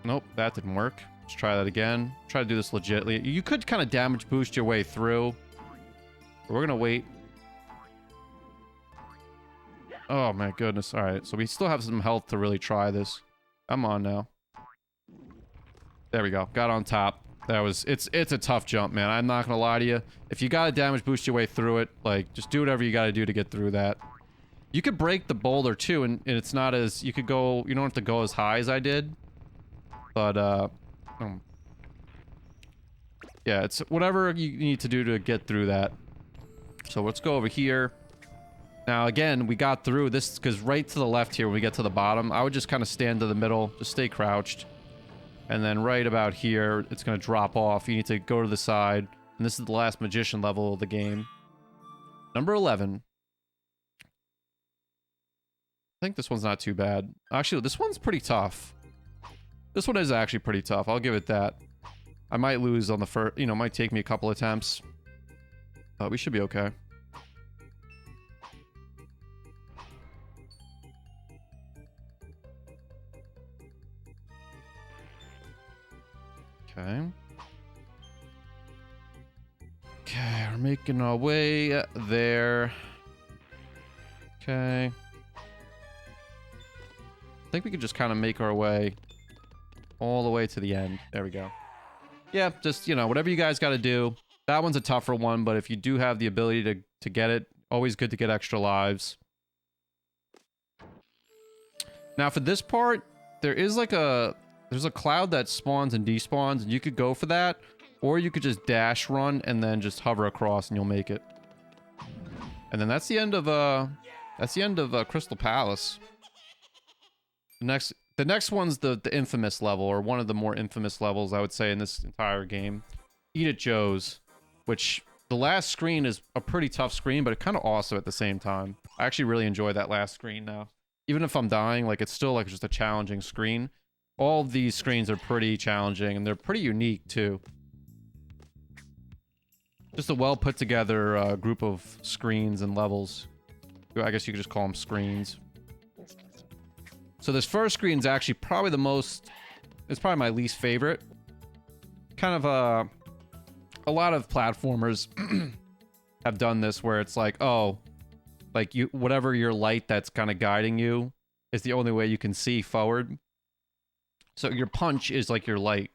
Nope, that didn't work. Let's try that again. Try to do this legitly. You could kind of damage boost your way through. We're gonna wait. Oh my goodness. All right, so we still have some health to really try this. Come on now. There we go. Got on top. That was... It's a tough jump, man. I'm not gonna lie to you. If you gotta damage boost your way through it, like, just do whatever you gotta do to get through that. You could break the boulder, too, and it's not as... You could go... You don't have to go as high as I did. But, yeah, it's whatever you need to do to get through that. So let's go over here. Now, again, we got through this because right to the left here when we get to the bottom, I would just kind of stand to the middle, just stay crouched. And then right about here, it's going to drop off. You need to go to the side. And this is the last magician level of the game. Number 11. I think this one's not too bad. Actually, this one's pretty tough. This one is actually pretty tough. I'll give it that. I might lose on the first... You know, it might take me a couple attempts. But we should be okay. Okay. Okay, we're making our way there. Okay. I think we could just kind of make our way all the way to the end. There we go. Yeah, just, you know, whatever you guys got to do. That one's a tougher one, but if you do have the ability to get it, always good to get extra lives. Now, for this part, there is like there's a cloud that spawns and despawns, and you could go for that, or you could just dash run and then just hover across and you'll make it. And then that's the end of Crystal Palace. The next one's the infamous level, or one of the more infamous levels, I would say, in this entire game. Eat at Joe's, which the last screen is a pretty tough screen, but kind of awesome at the same time. I actually really enjoy that last screen now. Even if I'm dying, like, it's still like just a challenging screen. All of these screens are pretty challenging, and they're pretty unique, too. Just a well put together group of screens and levels. I guess you could just call them screens. So this first screen is actually probably the most... It's probably my least favorite. Kind of a lot of platformers have done this where it's like, oh, like whatever your light that's kind of guiding you is the only way you can see forward. So your punch is like your light.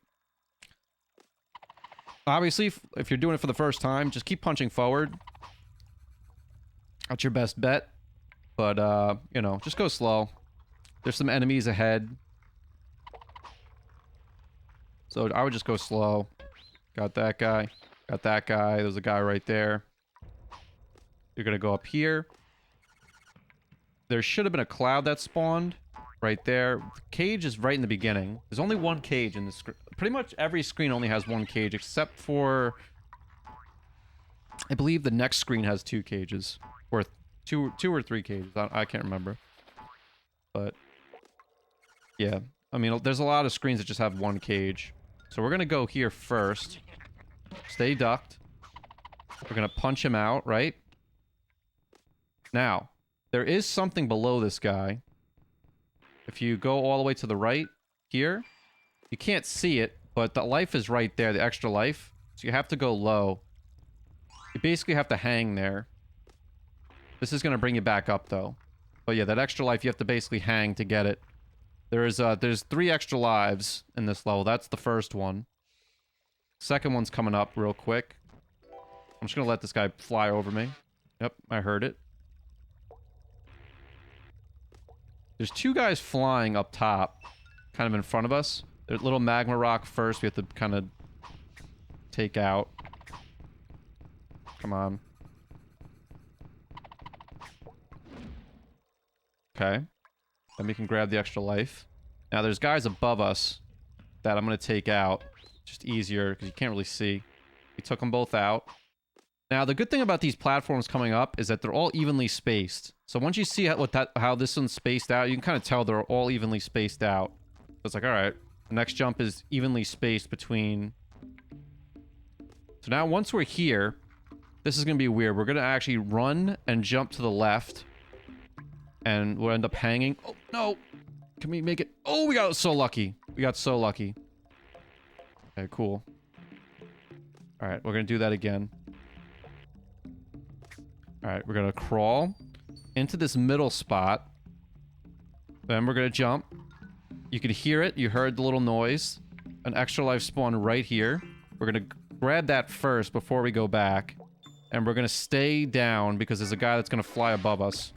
Obviously, if you're doing it for the first time, just keep punching forward. That's your best bet. But, you know, just go slow. There's some enemies ahead. So I would just go slow. Got that guy. Got that guy. There's a guy right there. You're going to go up here. There should have been a cloud that spawned. right there. The cage is right in the beginning. There's only one cage in the screen. Pretty much every screen only has one cage, except for... I believe the next screen has 2 cages. Or two or 3 cages. I can't remember. But... yeah. I mean, there's a lot of screens that just have 1 cage. So we're gonna go here first. Stay ducked. We're gonna punch him out, right? Now, there is something below this guy. If you go all the way to the right here, you can't see it, but the life is right there, the extra life. So you have to go low. You basically have to hang there. This is going to bring you back up, though. But yeah, that extra life, you have to basically hang to get it. There's 3 extra lives in this level. That's the first one. Second one's coming up real quick. I'm just going to let this guy fly over me. Yep, I heard it. There's 2 guys flying up top, kind of in front of us. There's a little magma rock first we have to kind of take out. Come on. Okay. Then we can grab the extra life. Now there's guys above us that I'm going to take out. Just easier because you can't really see. We took them both out. Now the good thing about these platforms coming up is that they're all evenly spaced. So once you see how this one's spaced out, you can kind of tell they're all evenly spaced out. So it's like, all right, the next jump is evenly spaced between... So now once we're here, this is going to be weird. We're going to actually run and jump to the left. And we'll end up hanging. Oh, no. Can we make it? Oh, we got so lucky. We got so lucky. Okay, cool. All right, we're going to do that again. All right, we're going to crawl into this middle spot. Then we're going to jump. You can hear it. You heard the little noise. An extra life spawn right here. We're going to grab that first before we go back. And we're going to stay down because there's a guy that's going to fly above us.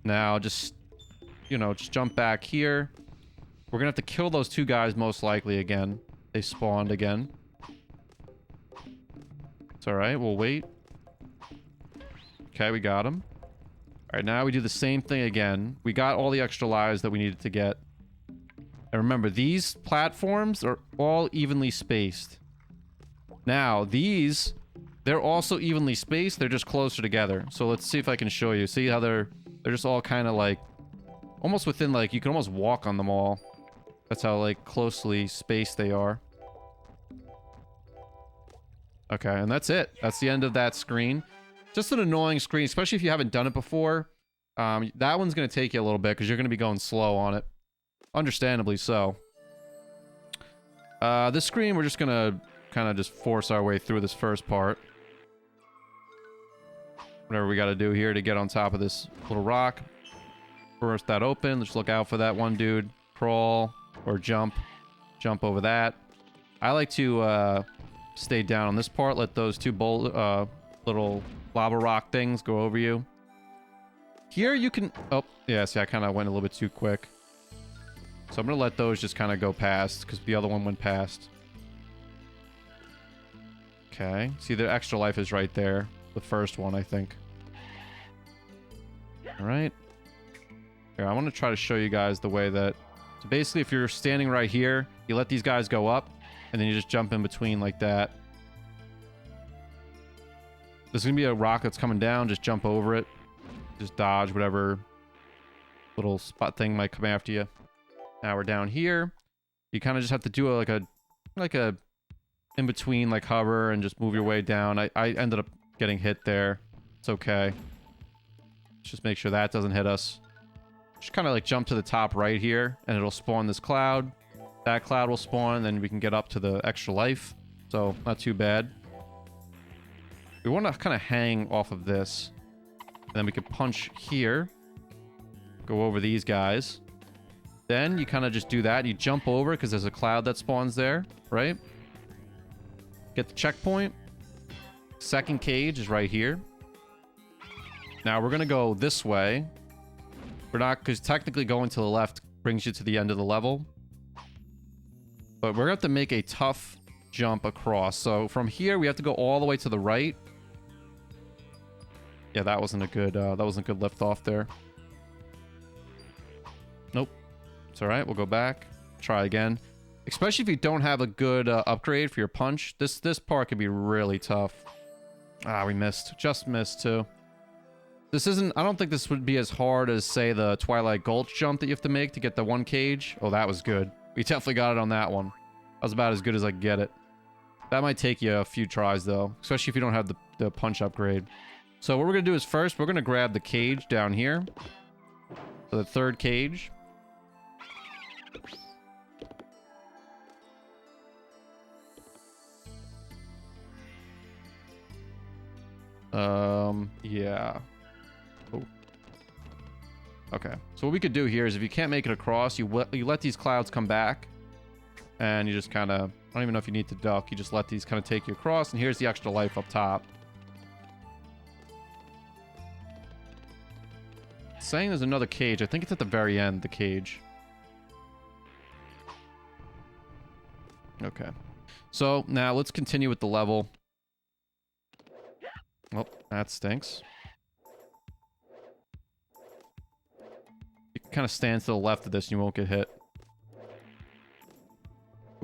Now, just, you know, just jump back here. We're going to have to kill those 2 guys most likely again. They spawned again. It's alright, we'll wait. Okay, we got him. Alright, now we do the same thing again. We got all the extra lives that we needed to get. And remember, these platforms are all evenly spaced. Now, these, they're also evenly spaced. They're just closer together. So let's see if I can show you. See how they're just all kind of like... almost within, like, you can almost walk on them all. That's how, like, closely spaced they are. Okay, and that's it. That's the end of that screen. Just an annoying screen, especially if you haven't done it before. That one's going to take you a little bit because you're going to be going slow on it. Understandably so. This screen, we're just going to kind of just force our way through this first part. Whatever we got to do here to get on top of this little rock. Burst that open. Let's look out for that one dude. Crawl or jump. Jump over that. I like to stay down on this part. Let those 2 little lava rock things go over you. Here you can... oh, yeah, see, I kind of went a little bit too quick. So I'm going to let those just kind of go past because the other one went past. Okay. See, the extra life is right there. The first one, I think. Alright. Here, I want to try to show you guys the way that... so basically, if you're standing right here, you let these guys go up, and then you just jump in between like that. There's going to be a rock that's coming down. Just jump over it. Just dodge whatever little spot thing might come after you. Now we're down here. You kind of just have to do like a in between, like hover and just move your way down. I ended up getting hit there. It's okay. Let's just make sure that doesn't hit us. Just kind of like jump to the top right here and it'll spawn this cloud. That cloud will spawn and then we can get up to the extra life. So not too bad. We want to kind of hang off of this. And then we can punch here. Go over these guys. Then you kind of just do that. You jump over because there's a cloud that spawns there, right? Get the checkpoint. Second cage is right here. Now we're going to go this way. We're not, because technically going to the left brings you to the end of the level. But we're going to have to make a tough jump across. So from here, we have to go all the way to the right. Yeah, that wasn't a good lift off there. It's all right. We'll go back. Try again. Especially if you don't have a good upgrade for your punch. This part could be really tough. Ah, we missed. Just missed, too. This isn't... I don't think this would be as hard as, say, the Twilight Gulch jump that you have to make to get the one cage. Oh, that was good. We definitely got it on that one. That was about as good as I could get it. That might take you a few tries, though. Especially if you don't have the punch upgrade. So what we're going to do is first, we're going to grab the cage down here. So the third cage. Yeah. Oh. Okay. So what we could do here is if you can't make it across, you let these clouds come back. And you just kind of... I don't even know if you need to duck. You just let these kind of take you across. And here's the extra life up top. It's saying there's another cage. I think it's at the very end, the cage. Okay. So now let's continue with the level. Oh, that stinks. You can kind of stand to the left of this and you won't get hit.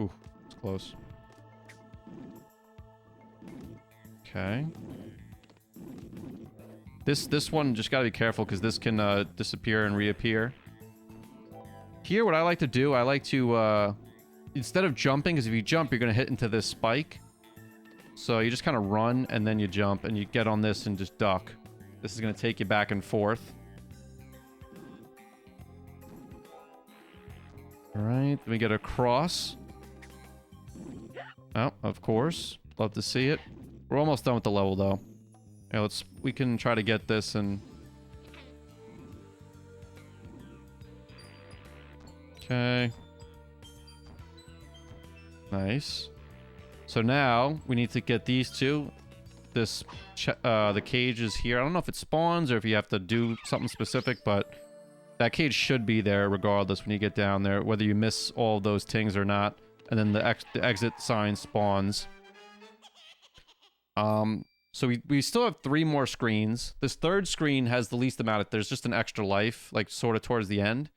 Ooh, it's close. Okay. This one, just gotta be careful because this can disappear and reappear. Here, what I like to do, I like to, instead of jumping, because if you jump, you're gonna hit into this spike. So you just kind of run, and then you jump, and you get on this and just duck. This is going to take you back and forth. Alright, then we get across. Oh, of course. Love to see it. We're almost done with the level, though. Yeah, we can try to get this and... Okay. Nice. So now, we need to get these two. The cage is here. I don't know if it spawns or if you have to do something specific, but that cage should be there regardless when you get down there, whether you miss all of those things or not. And then the exit sign spawns. So we still have 3 more screens. This third screen has the least amount of... There's just an extra life, like sort of towards the end.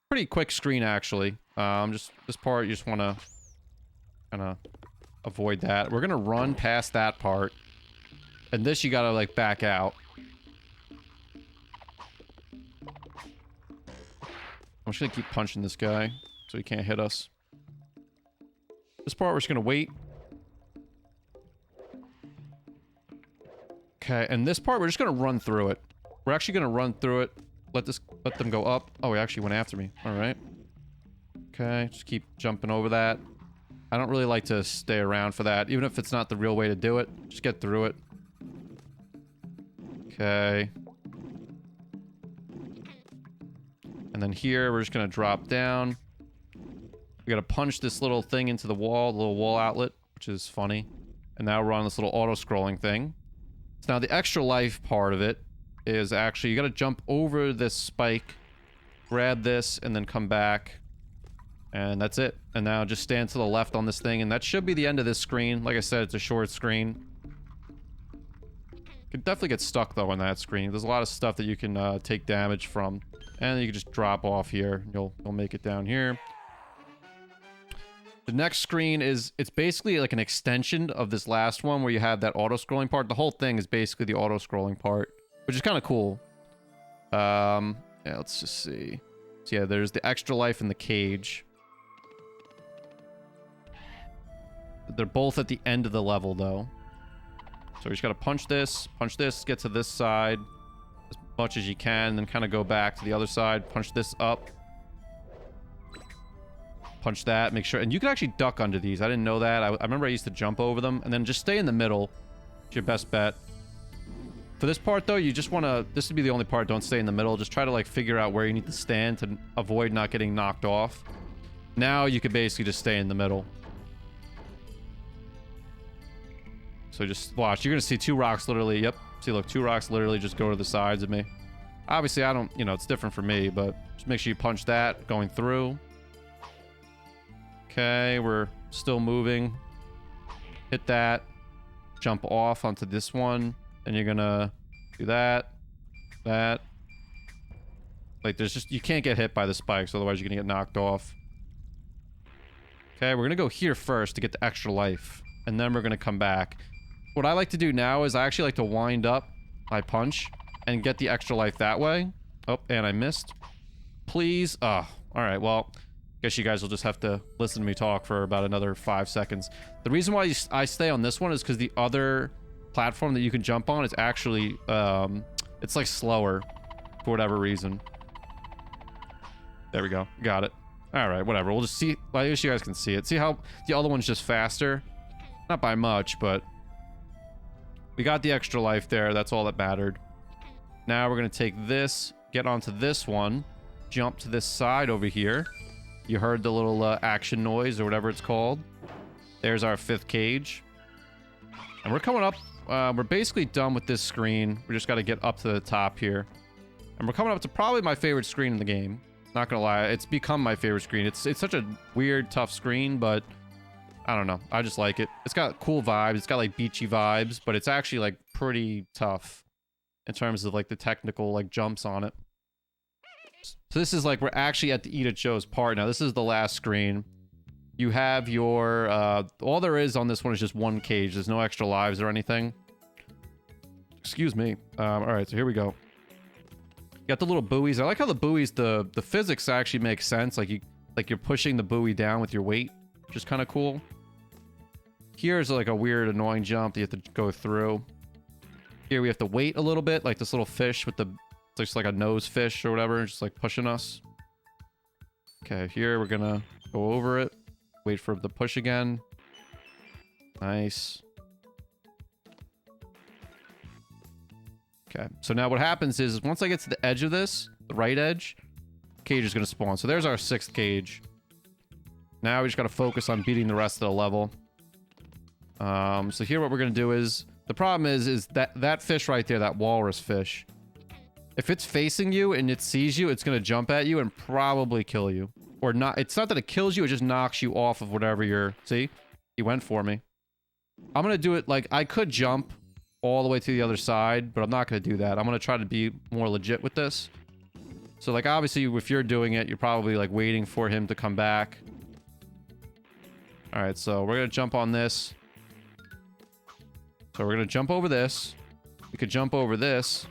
Pretty quick screen, actually. Just this part, you just want to kind of... avoid that. We're gonna run past that part. And this you gotta, like, back out. I'm just gonna keep punching this guy so he can't hit us. This part we're just gonna wait. Okay, and this part we're just gonna run through it. We're actually gonna run through it. Let them go up. Oh, he actually went after me. Alright. Okay, just keep jumping over that. I don't really like to stay around for that, even if it's not the real way to do it. Just get through it. Okay. And then here, we're just gonna drop down. We gotta punch this little thing into the wall, the little wall outlet, which is funny. And now we're on this little auto-scrolling thing. So now the extra life part of it is actually, you gotta jump over this spike, grab this, and then come back. And that's it. And now just stand to the left on this thing, and that should be the end of this screen. Like I said, it's a short screen. Could definitely get stuck, though, on that screen. There's a lot of stuff that you can take damage from. And you can just drop off here. You'll make it down here. The next screen is... It's basically like an extension of this last one where you have that auto-scrolling part. The whole thing is basically the auto-scrolling part, which is kind of cool. Yeah, let's just see. So yeah, there's the extra life in the cage. They're both at the end of the level, though. So you just gotta punch this, get to this side as much as you can, then kind of go back to the other side, punch this up. Punch that, make sure... And you can actually duck under these. I didn't know that. I remember I used to jump over them, and then just stay in the middle. It's your best bet. For this part, though, you just want to... This would be the only part. Don't stay in the middle. Just try to, like, figure out where you need to stand to avoid not getting knocked off. Now you could basically just stay in the middle. So just watch. You're going to see 2 rocks literally... Yep. See, look, 2 rocks literally just go to the sides of me. Obviously, I don't... You know, it's different for me, but just make sure you punch that going through. Okay, we're still moving. Hit that. Jump off onto this one. Then you're gonna do that. That. Like, there's just... You can't get hit by the spikes, otherwise you're gonna get knocked off. Okay, we're gonna go here first to get the extra life. And then we're gonna come back. What I like to do now is I actually like to wind up my punch and get the extra life that way. Oh, and I missed. Please. Oh, alright, well... Guess you guys will just have to listen to me talk for about another 5 seconds. The reason why I stay on this one is because the other platform that you can jump on is actually, it's like slower for whatever reason. There we go. Got it. All right, whatever. We'll just see. Well, I guess you guys can see it. See how the other one's just faster? Not by much, but we got the extra life there. That's all that mattered. Now we're going to take this, get onto this one, jump to this side over here. You heard the little action noise or whatever it's called. There's our 5th cage. And we're coming up. We're basically done with this screen. We just got to get up to the top here. And we're coming up to probably my favorite screen in the game. Not gonna lie, it's become my favorite screen. It's such a weird, tough screen, but I don't know. I just like it. It's got cool vibes. It's got like beachy vibes, but it's actually like pretty tough in terms of like the technical like jumps on it. So this is like we're actually at the Eat It Joe's part now. This is the last screen. You have your all there is on this one is just one cage. There's no extra lives or anything. Excuse me. All right, so here we go. Got the little buoys. I like how the buoys, the physics actually make sense. Like you're pushing the buoy down with your weight, which is kind of cool. Here's like a weird, annoying jump that you have to go through. Here we have to wait a little bit, like this little fish with the, it's just like a nose fish or whatever, just like pushing us. Okay, here we're gonna go over it. Wait for the push again. Nice. Okay, so now what happens is once I get to the edge of this, the right edge, cage is going to spawn. So there's our 6th cage. Now we just got to focus on beating the rest of the level. So here what we're going to do is, the problem is that fish right there, that walrus fish, if it's facing you and it sees you, it's going to jump at you and probably kill you. Or not, it's not that it kills you, it just knocks you off of whatever you're, see? He went for me. I'm going to do it like, I could jump all the way to the other side, but I'm not going to do that. I'm going to try to be more legit with this. So, like, obviously, if you're doing it, you're probably, like, waiting for him to come back. Alright, so we're going to jump on this. So we're going to jump over this. We could jump over this.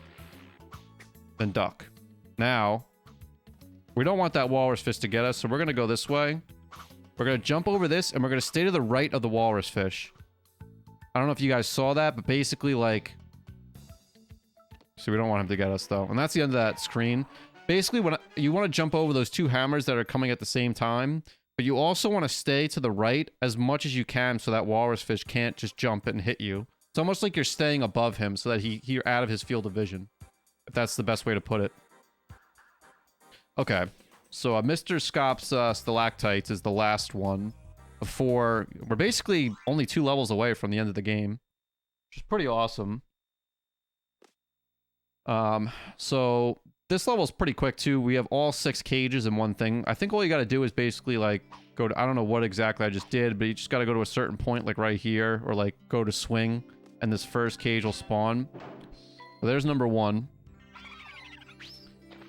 Then duck. Now, we don't want that walrus fish to get us, so we're going to go this way. We're going to jump over this, and we're going to stay to the right of the walrus fish. I don't know if you guys saw that, but basically, like... So we don't want him to get us, though. And that's the end of that screen. Basically, when you want to jump over those 2 hammers that are coming at the same time, but you also want to stay to the right as much as you can so that walrus fish can't just jump and hit you. It's almost like you're staying above him so that you're out of his field of vision. If that's the best way to put it. Okay. So Mr. Skops Stalactites is the last one. Before we're basically only 2 levels away from the end of the game, which is pretty awesome. So this level is pretty quick too. We have all 6 cages in one thing. I think all you got to do is basically like go to, I don't know what exactly I just did, but you just got to go to a certain point, like right here, or like go to swing, and this first cage will spawn. So there's number 1.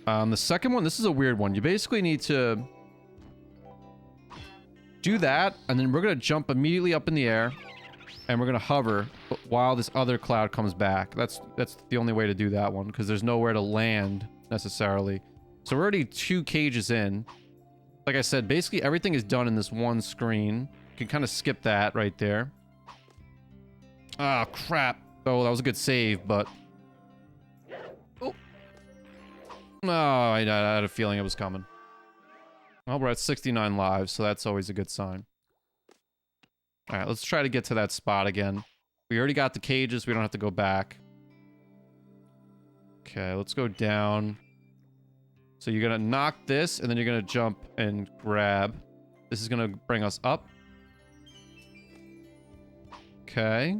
The second one, this is a weird one. You basically need to do that, and then we're going to jump immediately up in the air, and we're going to hover while this other cloud comes back. That's the only way to do that one, because there's nowhere to land, necessarily. So we're already 2 cages in. Like I said, basically everything is done in this one screen. You can kind of skip that right there. Ah, crap. Oh, that was a good save, but... Oh. No, I had a feeling it was coming. Well, we're at 69 lives, so that's always a good sign. Alright, let's try to get to that spot again. We already got the cages, we don't have to go back. Okay, let's go down. So you're gonna knock this, and then you're gonna jump and grab. This is gonna bring us up. Okay.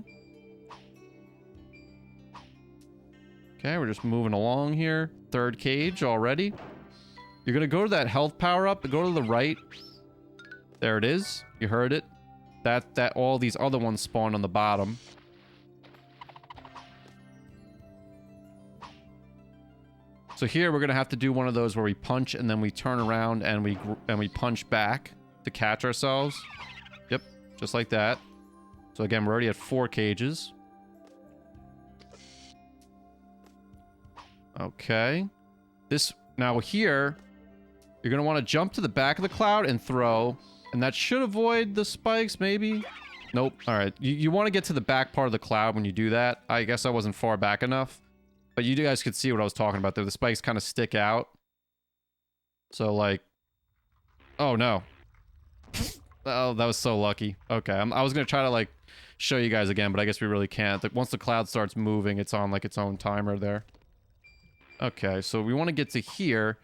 Okay, we're just moving along here. 3rd cage already. You're gonna go to that health power up, go to the right. There it is. You heard it. That all these other ones spawn on the bottom. So here we're gonna have to do one of those where we punch and then we turn around and we punch back to catch ourselves. Yep, just like that. So again, we're already at 4 cages. Okay. This now here, you're gonna want to jump to the back of the cloud and throw, and that should avoid the spikes, maybe. Nope. All right. You want to get to the back part of the cloud when you do that. I guess I wasn't far back enough, but you guys could see what I was talking about there. The spikes kind of stick out. So like, oh no. Oh, that was so lucky. Okay, I was gonna try to like show you guys again, but I guess we really can't. Like, once the cloud starts moving, it's on like its own timer there. Okay, so we want to get to here.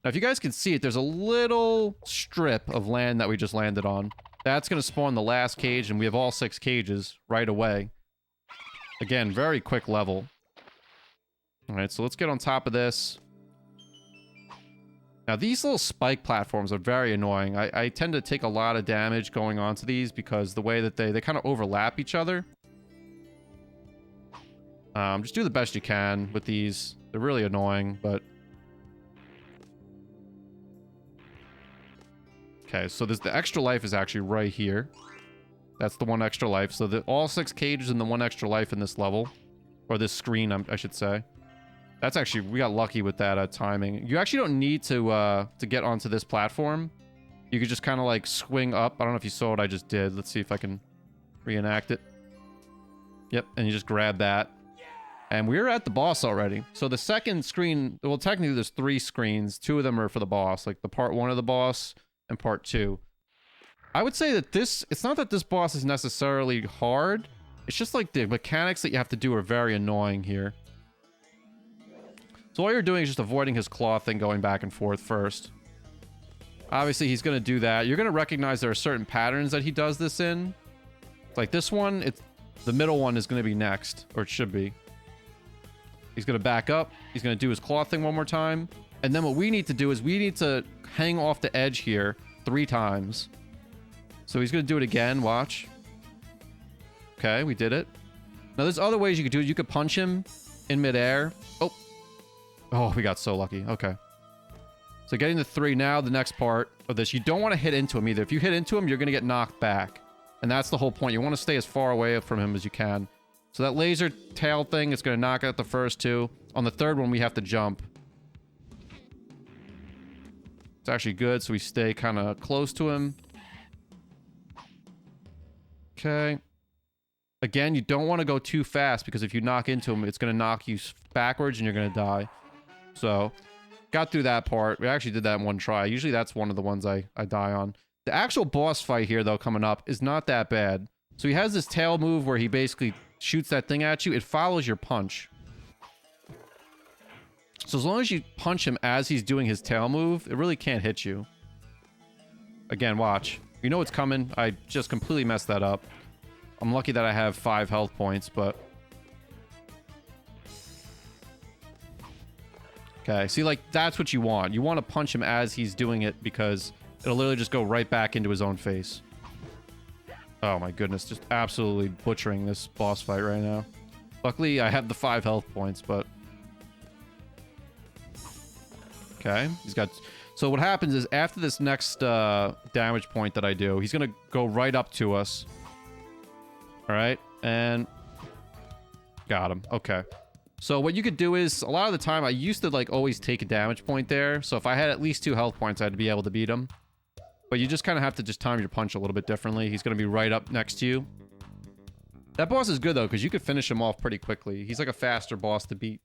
Now, if you guys can see it, there's a little strip of land that we just landed on. That's going to spawn the last cage, and we have all 6 cages right away. Again, very quick level. Alright, so let's get on top of this. Now, these little spike platforms are very annoying. I tend to take a lot of damage going onto these because the way that they kind of overlap each other. Just do the best you can with these. They're really annoying, but... Okay, so the extra life is actually right here. That's the 1 extra life. So all 6 cages and the 1 extra life in this level. Or this screen, I should say. That's actually... We got lucky with that timing. You actually don't need to get onto this platform. You could just kind of like swing up. I don't know if you saw what I just did. Let's see if I can reenact it. Yep, and you just grab that. And we're at the boss already. So the second screen... Well, technically there's 3 screens. 2 of them are for the boss. Like the part 1 of the boss... and part 2. I would say that this, it's not that this boss is necessarily hard, it's just like the mechanics that you have to do are very annoying here. So all you're doing is just avoiding his claw thing going back and forth first. Obviously he's going to do that. You're going to recognize there are certain patterns that he does this in. Like this one, the middle one is going to be next, or it should be. He's going to back up, he's going to do his claw thing one more time, and then what we need to do is we need to hang off the edge here 3 times. So he's going to do it again. Watch. Okay, we did it. Now, there's other ways you could do it. You could punch him in midair. Oh. Oh, we got so lucky. Okay. So getting the 3 now, the next part of this, you don't want to hit into him either. If you hit into him, you're going to get knocked back. And that's the whole point. You want to stay as far away from him as you can. So that laser tail thing is going to knock out the first 2. On the 3rd one, we have to jump. It's actually good, so we stay kind of close to him. Okay. Again, you don't want to go too fast, because if you knock into him, it's going to knock you backwards and you're going to die. So, got through that part. We actually did that in 1 try. Usually that's one of the ones I die on. The actual boss fight here, though, coming up, is not that bad. So he has this tail move where he basically shoots that thing at you. It follows your punch. So as long as you punch him as he's doing his tail move, it really can't hit you. Again, watch. You know it's coming. I just completely messed that up. I'm lucky that I have 5 health points, but... Okay, see, like, that's what you want. You want to punch him as he's doing it because it'll literally just go right back into his own face. Oh my goodness, just absolutely butchering this boss fight right now. Luckily, I have the 5 health points, but... Okay, he's got... So what happens is after this next damage point that I do, he's going to go right up to us. Alright, and... Got him. Okay. So what you could do is, a lot of the time, I used to like always take a damage point there. So if I had at least 2 health points, I'd be able to beat him. But you just kind of have to just time your punch a little bit differently. He's going to be right up next to you. That boss is good though, because you could finish him off pretty quickly. He's like a faster boss to beat.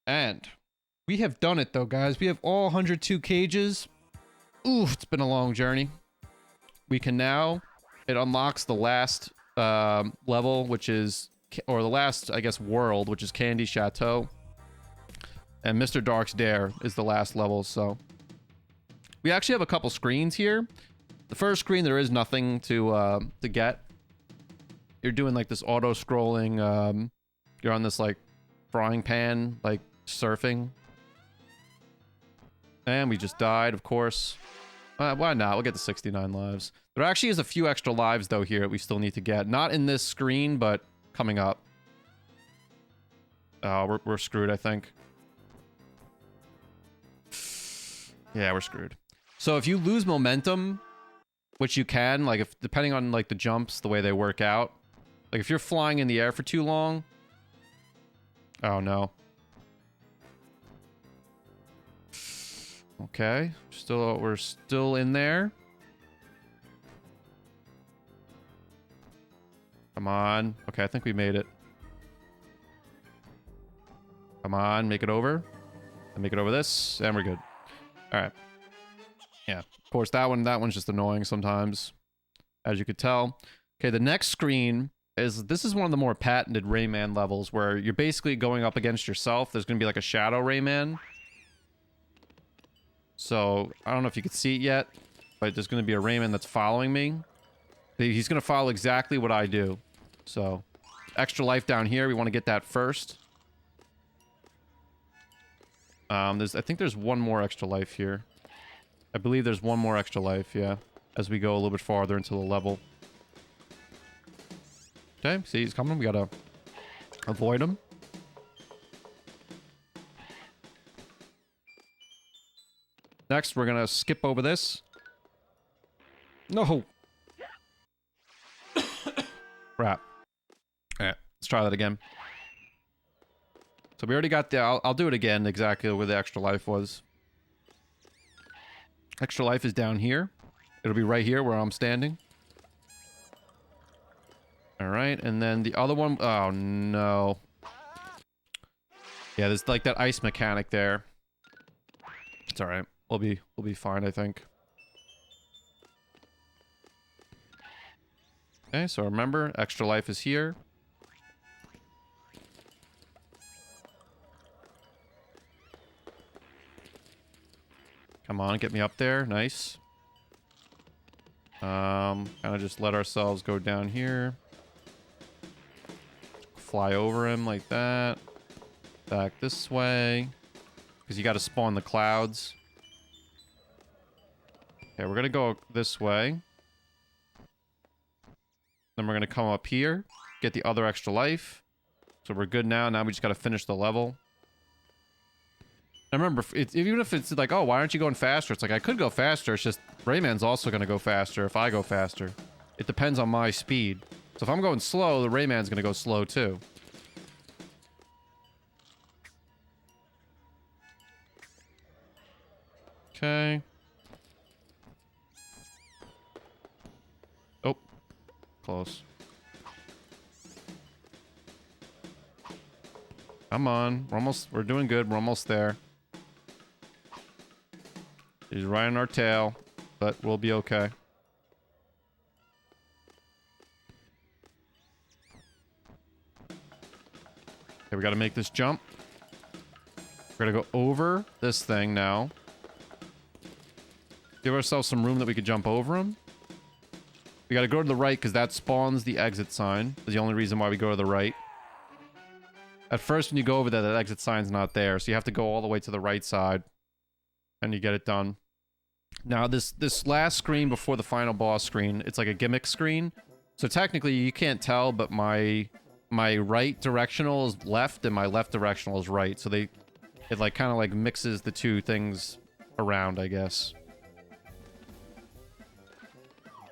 And we have done it though, guys. We have all 102 cages. Ooh, it's been a long journey. We can now... It unlocks the last level, which is... Or the last, I guess, world, which is Candy Chateau. And Mr. Dark's Dare is the last level, so... We actually have a couple screens here. The first screen, there is nothing to get. You're doing, like, this auto-scrolling... You're on this, like, frying pan, like, surfing. And we just died, of course. Why not? We'll get to 69 lives. There actually is a few extra lives, though, here that we still need to get. Not in this screen, but... coming up. We're screwed, I think. Yeah, we're screwed. So if you lose momentum, which you can, like, if depending on like the jumps, the way they work out, like if you're flying in the air for too long. Oh no. Okay, we're still in there. Come on. Okay, I think we made it. Come on, make it over. And make it over this, and we're good. All right. Yeah, of course, that one's just annoying sometimes, as you could tell. Okay, the next screen this is one of the more patented Rayman levels where you're basically going up against yourself. There's going to be like a shadow Rayman. So, I don't know if you can see it yet, but there's going to be a Rayman that's following me. He's going to follow exactly what I do. So, extra life down here. We want to get that first. I think there's one more extra life here. I believe there's one more extra life, yeah, as we go a little bit farther into the level. Okay, see, he's coming. We gotta avoid him. Next, we're gonna skip over this. No! Crap. Alright, let's try that again. So we already got the... I'll do it again exactly where the extra life was. Extra life is down here. It'll be right here where I'm standing. Alright, and then the other one... Oh, no. Yeah, there's like that ice mechanic there. It's alright. We'll be fine, I think. Okay, so remember, extra life is here. Come on, get me up there. Nice. Kind of just let ourselves go down here. Fly over him like that. Back this way. Because you got to spawn the clouds. Okay, we're going to go this way. Then we're going to come up here. Get the other extra life. So we're good now. Now we just got to finish the level. And remember, even if it's like, oh, why aren't you going faster? It's like, I could go faster. It's just Rayman's also going to go faster if I go faster. It depends on my speed. So if I'm going slow, the Rayman's going to go slow too. Okay. Oh. Close. Come on. We're doing good. We're almost there. He's riding our tail, but we'll be okay. Okay, we gotta make this jump. We're gonna go over this thing now. Give ourselves some room that we could jump over him. We gotta go to the right because that spawns the exit sign. That's the only reason why we go to the right. At first, when you go over there, that exit sign's not there, so you have to go all the way to the right side. And you get it done. Now, this last screen before the final boss screen, it's like a gimmick screen. So technically, you can't tell, but my right directional is left, and my left directional is right. So it like kind of like mixes the two things around, I guess.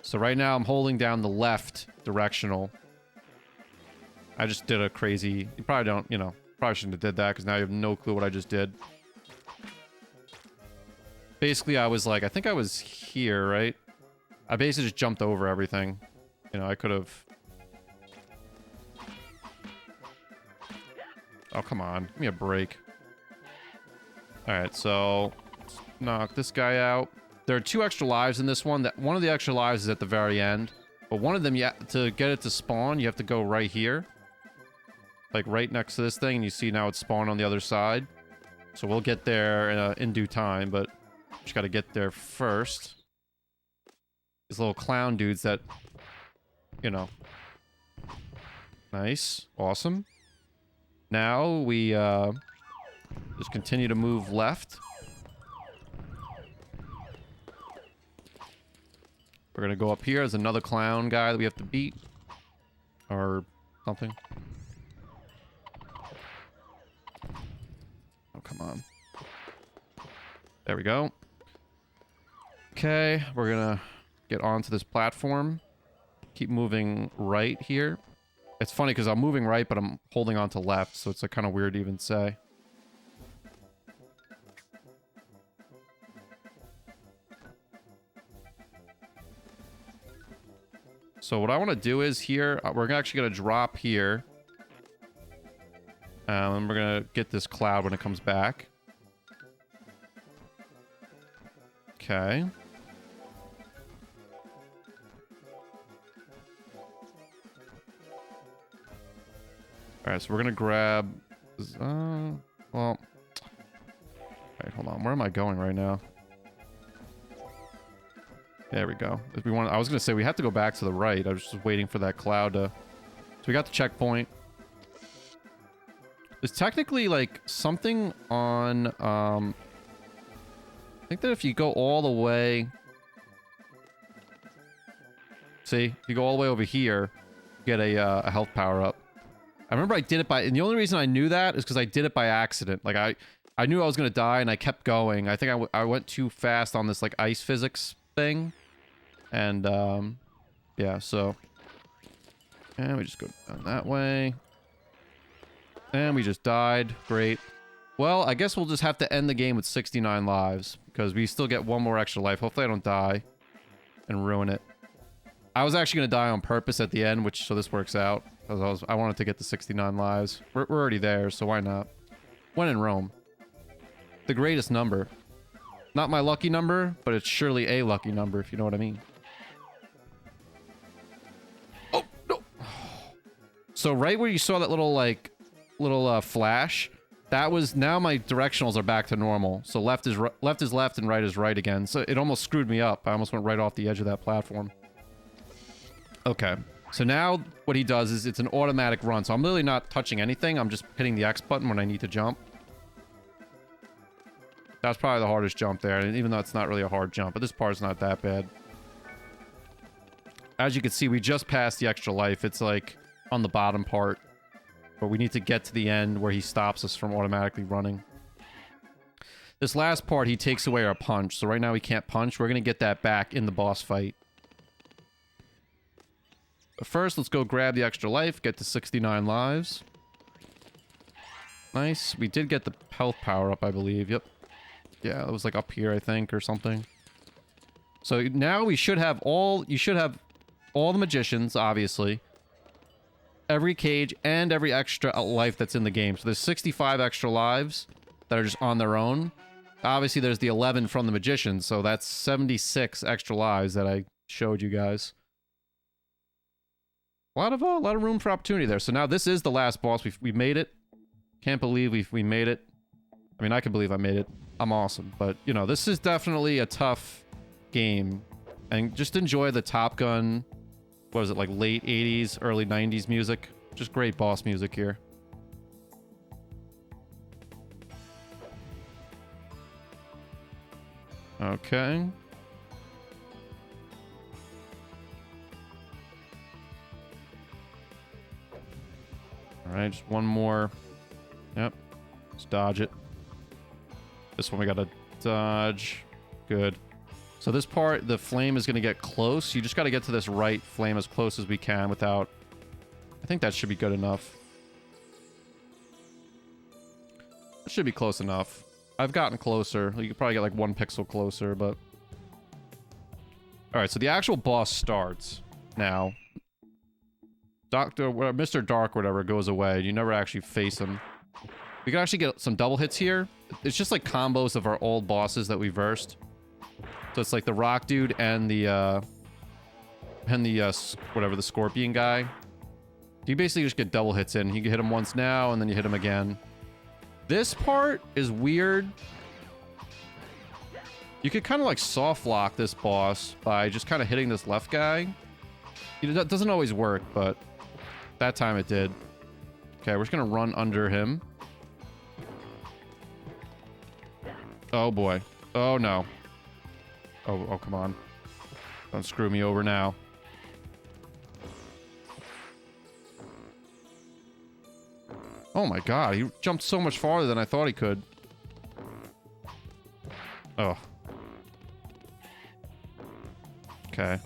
So right now, I'm holding down the left directional. I just did a crazy... You probably don't, you know, probably shouldn't have did that, because now you have no clue what I just did. Basically, I was like, I think I was here, right? I basically just jumped over everything. You know, I could have... Oh, come on. Give me a break. Alright, so... Let's knock this guy out. There are 2 extra lives in this one. One of the extra lives is at the very end. But one of them, to get it to spawn, you have to go right here. Like, right next to this thing, and you see now it's spawned on the other side. So we'll get there in due time, but... Just gotta get there first. These little clown dudes that... You know. Nice. Awesome. Now we, just continue to move left. We're gonna go up here. There's another clown guy that we have to beat. Or something. There we go. Okay, we're gonna get onto this platform. Keep moving right here. It's funny because I'm moving right, but I'm holding on to left, so it's like kind of weird to even say. So what I want to do is here, we're actually going to drop here. And we're going to get this cloud when it comes back. Okay. Alright, so we're going to grab... well... Alright, hold on. Where am I going right now? There we go. If we want, I was going to say we have to go back to the right. I was just waiting for that cloud to... So we got the checkpoint. There's technically, like, something on... I think that if you go all the way... See? If you go all the way over here, you get a health power-up. I remember I did it by... And the only reason I knew that is because I did it by accident. Like, I knew I was going to die, and I kept going. I think I went too fast on this, like, ice physics thing. And, yeah, so... And we just go down that way. And we just died. Great. Well, I guess we'll just have to end the game with 69 lives. Because we still get one more extra life. Hopefully I don't die and ruin it. I was actually going to die on purpose at the end, which, so this works out. Because I wanted to get the 69 lives. We're already there, so why not? When in Rome. The greatest number. Not my lucky number, but it's surely a lucky number, if you know what I mean. Oh, no. So right where you saw that little, like, flash, that was, now my directionals are back to normal. So left is left and right is right again. So it almost screwed me up. I almost went right off the edge of that platform. Okay. So now what he does is it's an automatic run. So I'm literally not touching anything. I'm just hitting the X button when I need to jump. That's probably the hardest jump there, and even though it's not really a hard jump, but this part's not that bad. As you can see, we just passed the extra life. It's like on the bottom part, but we need to get to the end where he stops us from automatically running. This last part, he takes away our punch, so right now we can't punch. We're going to get that back in the boss fight. But first, let's go grab the extra life, get to 69 lives. Nice. We did get the health power up, I believe. Yep. Yeah, it was like up here, I think, or something. So now we should have all... You should have all the magicians, obviously. Every cage and every extra life that's in the game. So there's 65 extra lives that are just on their own. Obviously, there's the 11 from the magicians, so that's 76 extra lives that I showed you guys. A lot of room for opportunity there. So now this is the last boss. We made it. Can't believe we made it. I mean, I can believe I made it. I'm awesome. But, you know, this is definitely a tough game. And just enjoy the Top Gun, what is it, like late 80s, early 90s music. Just great boss music here. Okay. Alright, just one more. Yep. Let's dodge it. This one we gotta dodge. Good. So this part, the flame is gonna get close. You just gotta get to this right flame as close as we can without... I think that should be good enough. That should be close enough. I've gotten closer. You could probably get like 1 pixel closer, but... Alright, so the actual boss starts now. Mr. Dark, whatever, goes away. You never actually face him. We can actually get some double hits here. It's just like combos of our old bosses that we versed. So it's like the rock dude and the whatever, the scorpion guy. You basically just get double hits in. You can hit him once now, and then you hit him again. This part is weird. You could kind of like soft lock this boss by just kind of hitting this left guy. You know, that doesn't always work, but that time it did. Okay, we're just gonna run under him. Oh boy. Oh no. Oh, come on. Don't screw me over now. Oh my god, he jumped so much farther than I thought he could. Oh. Okay.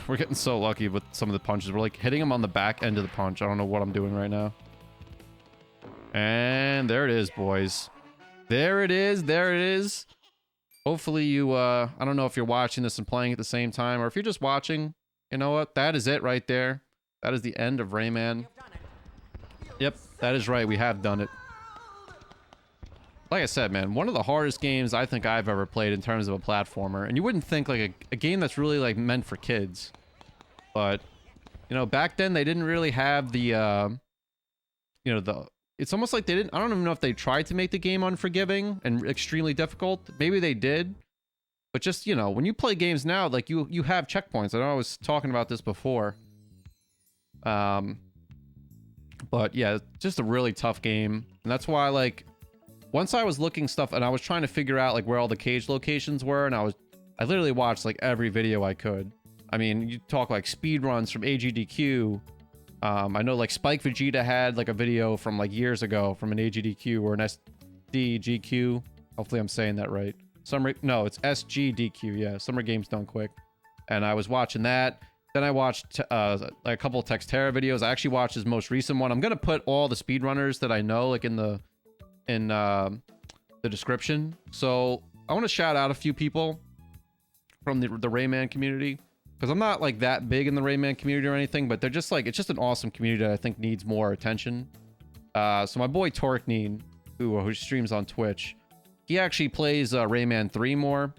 We're getting so lucky with some of the punches. We're like hitting him on the back end of the punch. I don't know what I'm doing right now. And there it is, boys. There it is. There it is. Hopefully you, I don't know if you're watching this and playing at the same time, or if you're just watching, you know what? That is it right there. That is the end of Rayman. Yep, that is right. We have done it. Like I said, man, one of the hardest games I think I've ever played in terms of a platformer. And you wouldn't think like a game that's really like meant for kids. But, you know, back then they didn't really have the, you know, it's almost like they didn't, I don't even know if they tried to make the game unforgiving and extremely difficult. Maybe they did. But just, you know, when you play games now, like you have checkpoints. I know I was talking about this before. But yeah, just a really tough game. And that's why, like, once I was looking stuff and I was trying to figure out like where all the cage locations were, and I literally watched like every video I could. I mean, you talk like speed runs from AGDQ. I know like Spike Vegeta had like a video from like years ago from an AGDQ or an SDGQ. Hopefully I'm saying that right. No, it's SGDQ. Yeah, Summer Games Done Quick. And I was watching that. Then I watched like a couple of Textera videos. I actually watched his most recent one. I'm gonna put all the speedrunners that I know like in the description. So I want to shout out a few people from the Rayman community, because I'm not like that big in the Rayman community or anything, but they're just like, it's just an awesome community that I think needs more attention. So my boy Torkneen, who streams on Twitch, he actually plays Rayman 3 more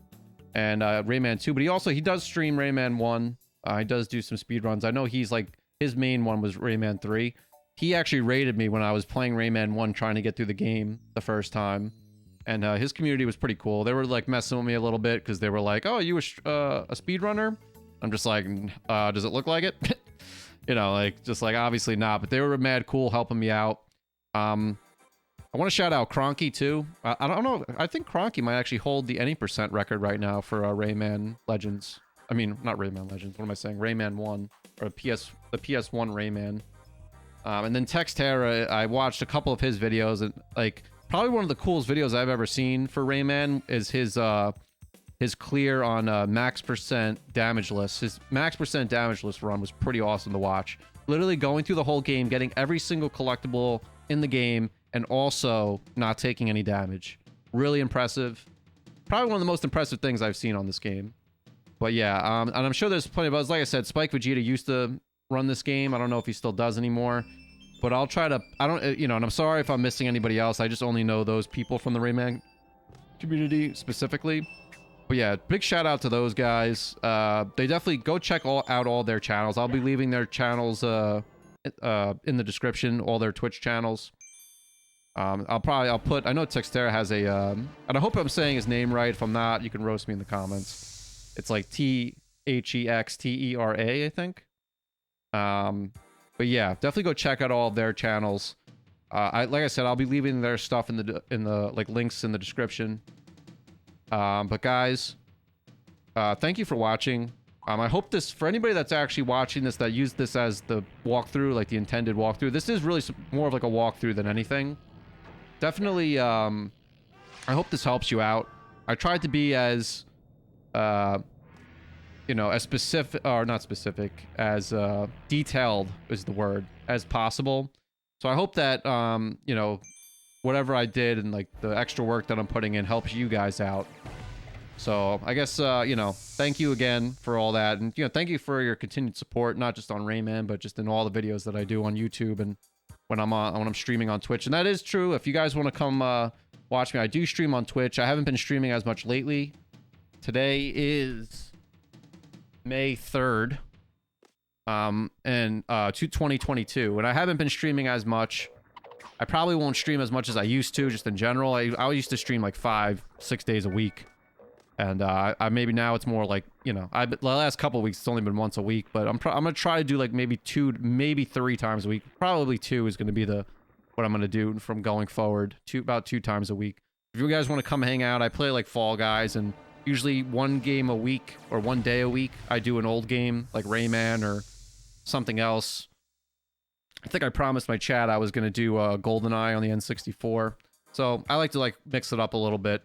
and Rayman 2, but he does stream Rayman 1. He does do some speed runs. I know he's like, his main one was Rayman 3. He actually raided me when I was playing Rayman 1 trying to get through the game the first time. And his community was pretty cool. They were like messing with me a little bit because they were like, oh, you a speedrunner? I'm just like, does it look like it? You know, like, just like, obviously not. But they were mad cool helping me out. I want to shout out Cronky too. I don't know. I think Cronky might actually hold the any % record right now for Rayman Legends. I mean, not Rayman Legends. What am I saying? Rayman 1. Or the PS1 Rayman. And then Textera, I watched a couple of his videos, and like probably one of the coolest videos I've ever seen for Rayman is his clear on max % damageless. His max % damageless run was pretty awesome to watch. Literally going through the whole game, getting every single collectible in the game, and also not taking any damage. Really impressive. Probably one of the most impressive things I've seen on this game. But yeah, and I'm sure there's plenty of others. Like I said, Spike Vegeta used to run this game. I don't know if he still does anymore, but I'll try to, you know, and I'm sorry if I'm missing anybody else. I just only know those people from the Rayman community specifically. But yeah, big shout out to those guys. They definitely go check out all their channels. I'll be leaving their channels in the description, all their Twitch channels. I'll put, I know Textera has a, and I hope I'm saying his name right. If I'm not, you can roast me in the comments. It's like THEXTERA, I think. But yeah, definitely go check out all of their channels. Like I said, I'll be leaving their stuff in the like links in the description. But guys, thank you for watching. I hope this, for anybody that's actually watching this that used this as the walkthrough, like the intended walkthrough, this is really more of like a walkthrough than anything. Definitely, I hope this helps you out. I tried to be as, you know, as specific, or not specific, as detailed is the word, as possible. So I hope that, you know, whatever I did and like the extra work that I'm putting in helps you guys out. So I guess, you know, thank you again for all that. And, you know, thank you for your continued support, not just on Rayman, but just in all the videos that I do on YouTube and when I'm streaming on Twitch. And that is true. If you guys want to come watch me, I do stream on Twitch. I haven't been streaming as much lately. Today is May 3rd, and 2022, and I haven't been streaming as much. I probably won't stream as much as I used to, just in general. I used to stream like 5-6 days a week, and I maybe now it's more like, you know, the last couple of weeks it's only been once a week, but I'm gonna try to do like maybe 2, maybe 3 times a week. Probably 2 is gonna be what I'm gonna do from going forward. About 2 times a week. If you guys want to come hang out, I play like Fall Guys, and usually 1 game a week or 1 day a week, I do an old game like Rayman or something else. I think I promised my chat I was going to do GoldenEye on the N64. So I like to like mix it up a little bit.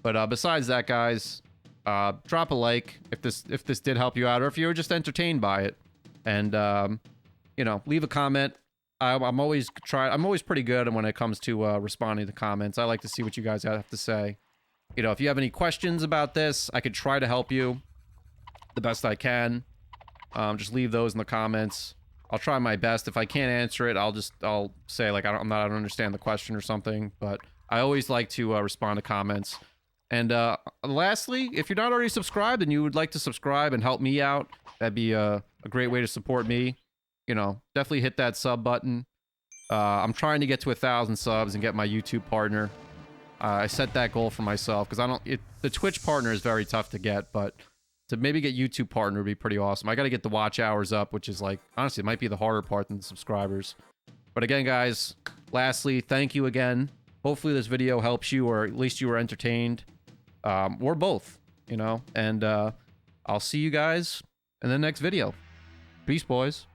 But besides that, guys, drop a like if this did help you out, or if you were just entertained by it, and you know, leave a comment. I'm always pretty good when it comes to responding to comments. I like to see what you guys have to say. You know, if you have any questions about this, I could try to help you the best I can. Just leave those in the comments. I'll try my best. If I can't answer it, I'll say like I don't understand the question or something. But I always like to respond to comments. And lastly, if you're not already subscribed and you would like to subscribe and help me out, that'd be a great way to support me. You know, definitely hit that sub button. I'm trying to get to 1,000 subs and get my YouTube partner. I set that goal for myself because the Twitch partner is very tough to get, but to maybe get YouTube partner would be pretty awesome. I got to get the watch hours up, which is like, honestly, it might be the harder part than the subscribers. But again, guys, lastly, thank you again. Hopefully this video helps you, or at least you were entertained. Or both, you know, and I'll see you guys in the next video. Peace, boys.